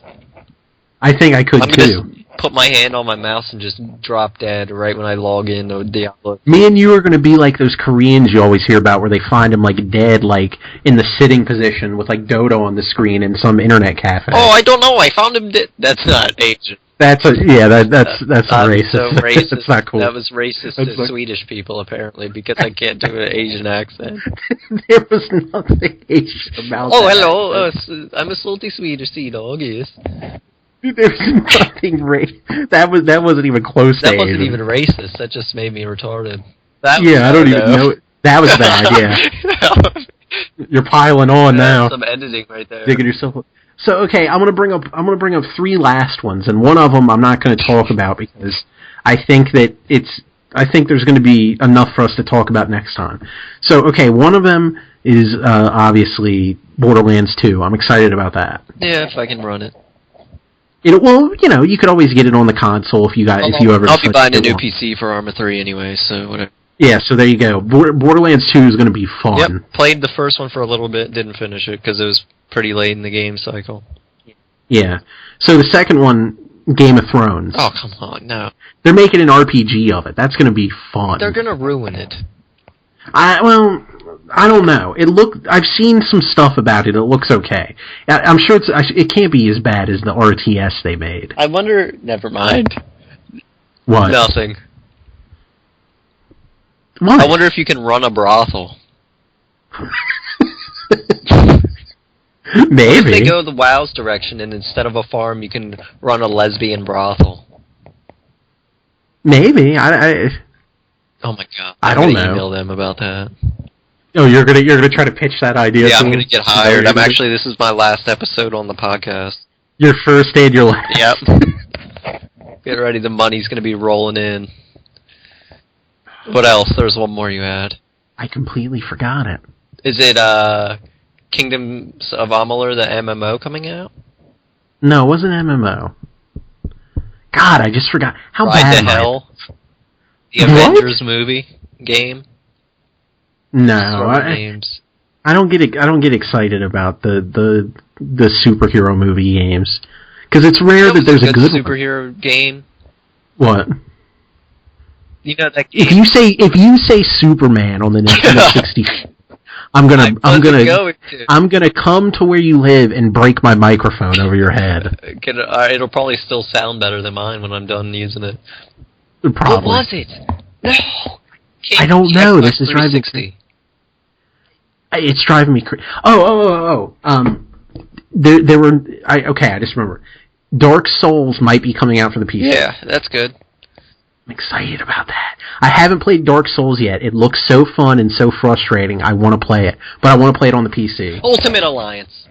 I think I could I'm too. Gonna put my hand on my mouse and just drop dead right when I log in to Diablo. Me and you are going to be like those Koreans you always hear about where they find them like dead, like in the sitting position with like Dodo on the screen in some internet cafe. Oh, I don't know. I found him dead. That's not Asian. That's racist. So racist. That's not cool. That was racist to Swedish people apparently because I can't do an Asian accent. There was nothing Asian about that. Oh, hello. I'm a salty Swedish sea dog. Yes. There's nothing that wasn't even close to That wasn't Asian. even racist. That just made me retarded. I don't even know. That was bad, yeah. You're piling on now. Some editing right there. Digging yourself. So okay, I'm gonna bring up three last ones, and one of them I'm not going to talk about because I think there's going to be enough for us to talk about next time. So okay, one of them is obviously Borderlands 2. I'm excited about that. Yeah, if I can run it. Well, you could always get it on the console if you ever. I'll be buying a new PC for Arma 3 anyway, so whatever. Yeah, so there you go. Borderlands 2 is going to be fun. Yep, played the first one for a little bit, didn't finish it because it was pretty late in the game cycle. Yeah. So the second one, Game of Thrones. Oh, come on, no. They're making an RPG of it. That's going to be fun. They're going to ruin it. I don't know. I've seen some stuff about it. It looks okay. I'm sure it can't be as bad as the RTS they made. I wonder. Never mind. What? Nothing. What? I wonder if you can run a brothel. Maybe. If they go the WoW's direction, and instead of a farm, you can run a lesbian brothel. Maybe. Oh my god! I don't know. Email them about that. Oh, you're gonna try to pitch that idea? Yeah, I'm gonna get hired. This is my last episode on the podcast. Your first and your last. Yep. Get ready, the money's gonna be rolling in. What else? There's one more you had. I completely forgot it. Is it Kingdoms of Amalur, the MMO coming out? No, it wasn't MMO. God, I just forgot. How Ride bad to am Hell? The What? Avengers movie game? No, Names. I don't get excited about the superhero movie games because it's rare that there's a good superhero game. What? You know that game? If you say Superman on the Nintendo 64, I'm gonna come to where you live and break my microphone over your head. It'll probably still sound better than mine when I'm done using it. Probably. What was it? No. I don't know. This is driving me. It's driving me crazy. There were. I just remember. Dark Souls might be coming out for the PC. Yeah, that's good. I'm excited about that. I haven't played Dark Souls yet. It looks so fun and so frustrating. I want to play it, but I want to play it on the PC. Ultimate Alliance.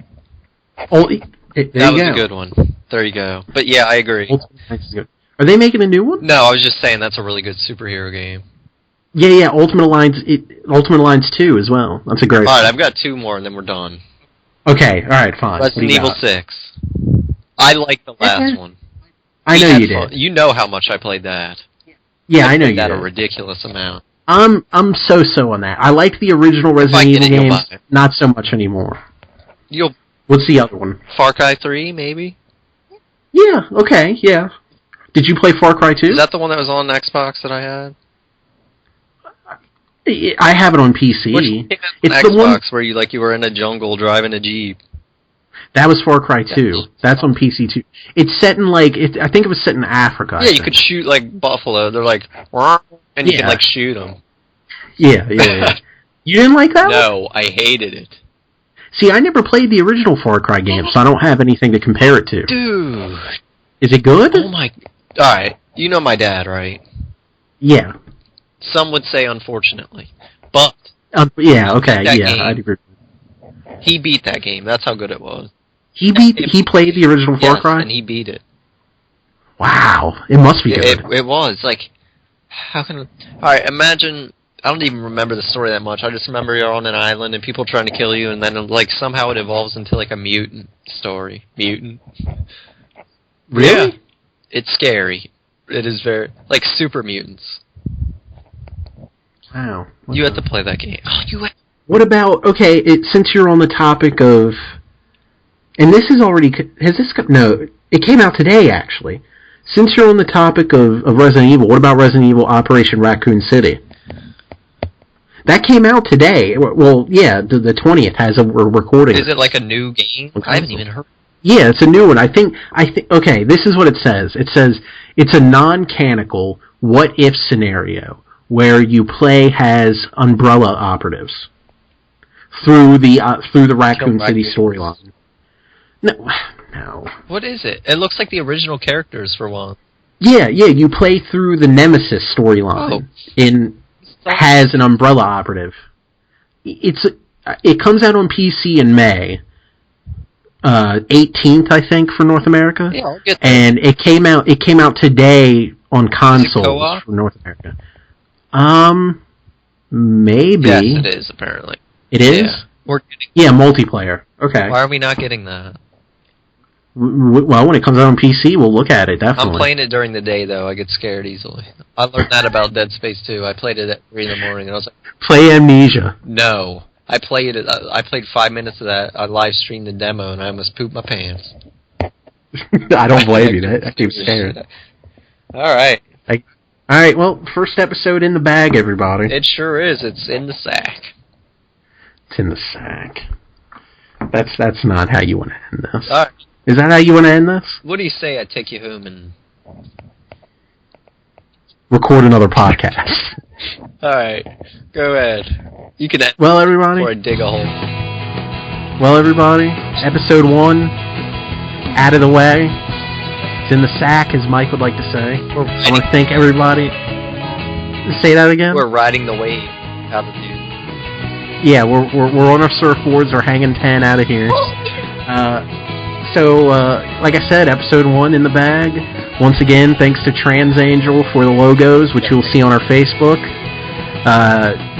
That was a good one. There you go. But yeah, I agree. Ultimate Alliance is good. Are they making a new one? No, I was just saying that's a really good superhero game. Yeah, Ultimate Alliance 2 as well. That's a great one. Alright, I've got 2 more and then we're done. Okay, alright, fine. Resident Evil 6. I like the last one. I know you did. You know how much I played that. Yeah, I know you did. did. A ridiculous amount. I'm so on that. I like the original Resident Evil games, not so much anymore. What's the other one? Far Cry 3, maybe? Yeah, okay, yeah. Did you play Far Cry 2? Is that the one that was on Xbox that I had? I have it on PC. It's Xbox, the one where you were in a jungle driving a Jeep. That was Far Cry 2. That's on PC too. It's set in I think it was set in Africa. Yeah, you could shoot buffalo. They're and you can shoot them. Yeah. You didn't like that one? No, I hated it. See, I never played the original Far Cry game, so I don't have anything to compare it to. Dude. Is it good? Oh my... Alright, you know my dad, right? Yeah. Some would say unfortunately. But... yeah, okay, yeah, I'd agree. He beat that game. That's how good it was. He played the original Far Cry? And he beat it. Wow. It must be good. It was. How can... Alright, imagine... I don't even remember the story that much. I just remember you're on an island and people trying to kill you, and then somehow it evolves into a mutant story. Mutant. Really? Yeah. It's scary. It is very super mutants. Wow. You have to play that game. What about since you're on the topic of, and this is already it came out today actually. Since you're on the topic of Resident Evil, what about Resident Evil Operation Raccoon City? That came out today. Well, yeah, the 20th has a recording. Is it a new game? I haven't even heard. Yeah, it's a new one. I think. Okay, this is what it says. It says it's a non-canonical what-if scenario where you play as Umbrella operatives through the Raccoon City storyline. No. What is it? It looks like the original characters for one. Yeah. You play through the Nemesis storyline as an Umbrella operative. It comes out on PC in May 18th, I think, for North America. Yeah, I'll get that. And it came out today on consoles for North America. Maybe. Yes, it is apparently. It is? Yeah. Multiplayer. Okay. Why are we not getting that? Well, when it comes out on PC, we'll look at it, definitely. I'm playing it during the day, though. I get scared easily. I learned that about Dead Space 2. I played it at 3 in the morning, and I was like... Play Amnesia. No. I played 5 minutes of that. I live-streamed the demo, and I almost pooped my pants. I don't blame you. That keeps scaring. Alright. Alright, well, first episode in the bag, everybody. It sure is. It's in the sack. It's in the sack. That's not how you want to end this. All right. Is that how you want to end this? What do you say I take you home and... record another podcast. Alright. Go ahead. You can end everybody. Before I dig a hole. Well, everybody, episode 1 out of the way. It's in the sack, as Mike would like to say. I want to thank everybody. Say that again? We're riding the wave out of you. Yeah, we're on our surfboards. We're hanging 10 out of here. So, like I said, episode 1 in the bag. Once again, thanks to TransAngel for the logos, which you'll see on our Facebook.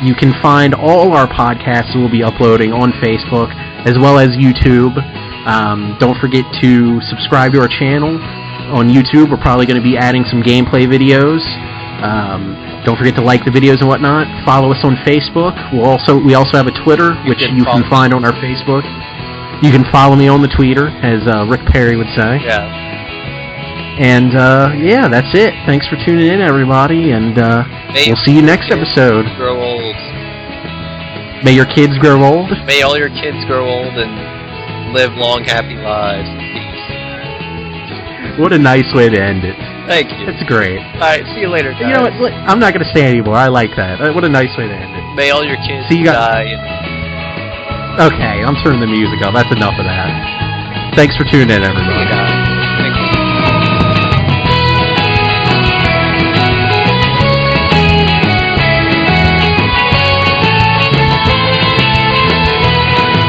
You can find all our podcasts we'll be uploading on Facebook as well as YouTube. Don't forget to subscribe to our channel on YouTube. We're probably going to be adding some gameplay videos. Don't forget to like the videos and whatnot. Follow us on Facebook. We also have a Twitter, which you can find on our Facebook. You can follow me on the Twitter, as Rick Perry would say. Yeah. And yeah, that's it. Thanks for tuning in, everybody, and we'll see you next episode. Grow old. May your kids grow old. May all your kids grow old and live long, happy lives. Peace. What a nice way to end it. Thank you. That's great. Alright, see you later, guys. You know what? I'm not going to say anymore. I like that. What a nice way to end it. May all your kids die. Okay, I'm turning the music off. That's enough of that. Thanks for tuning in, everybody.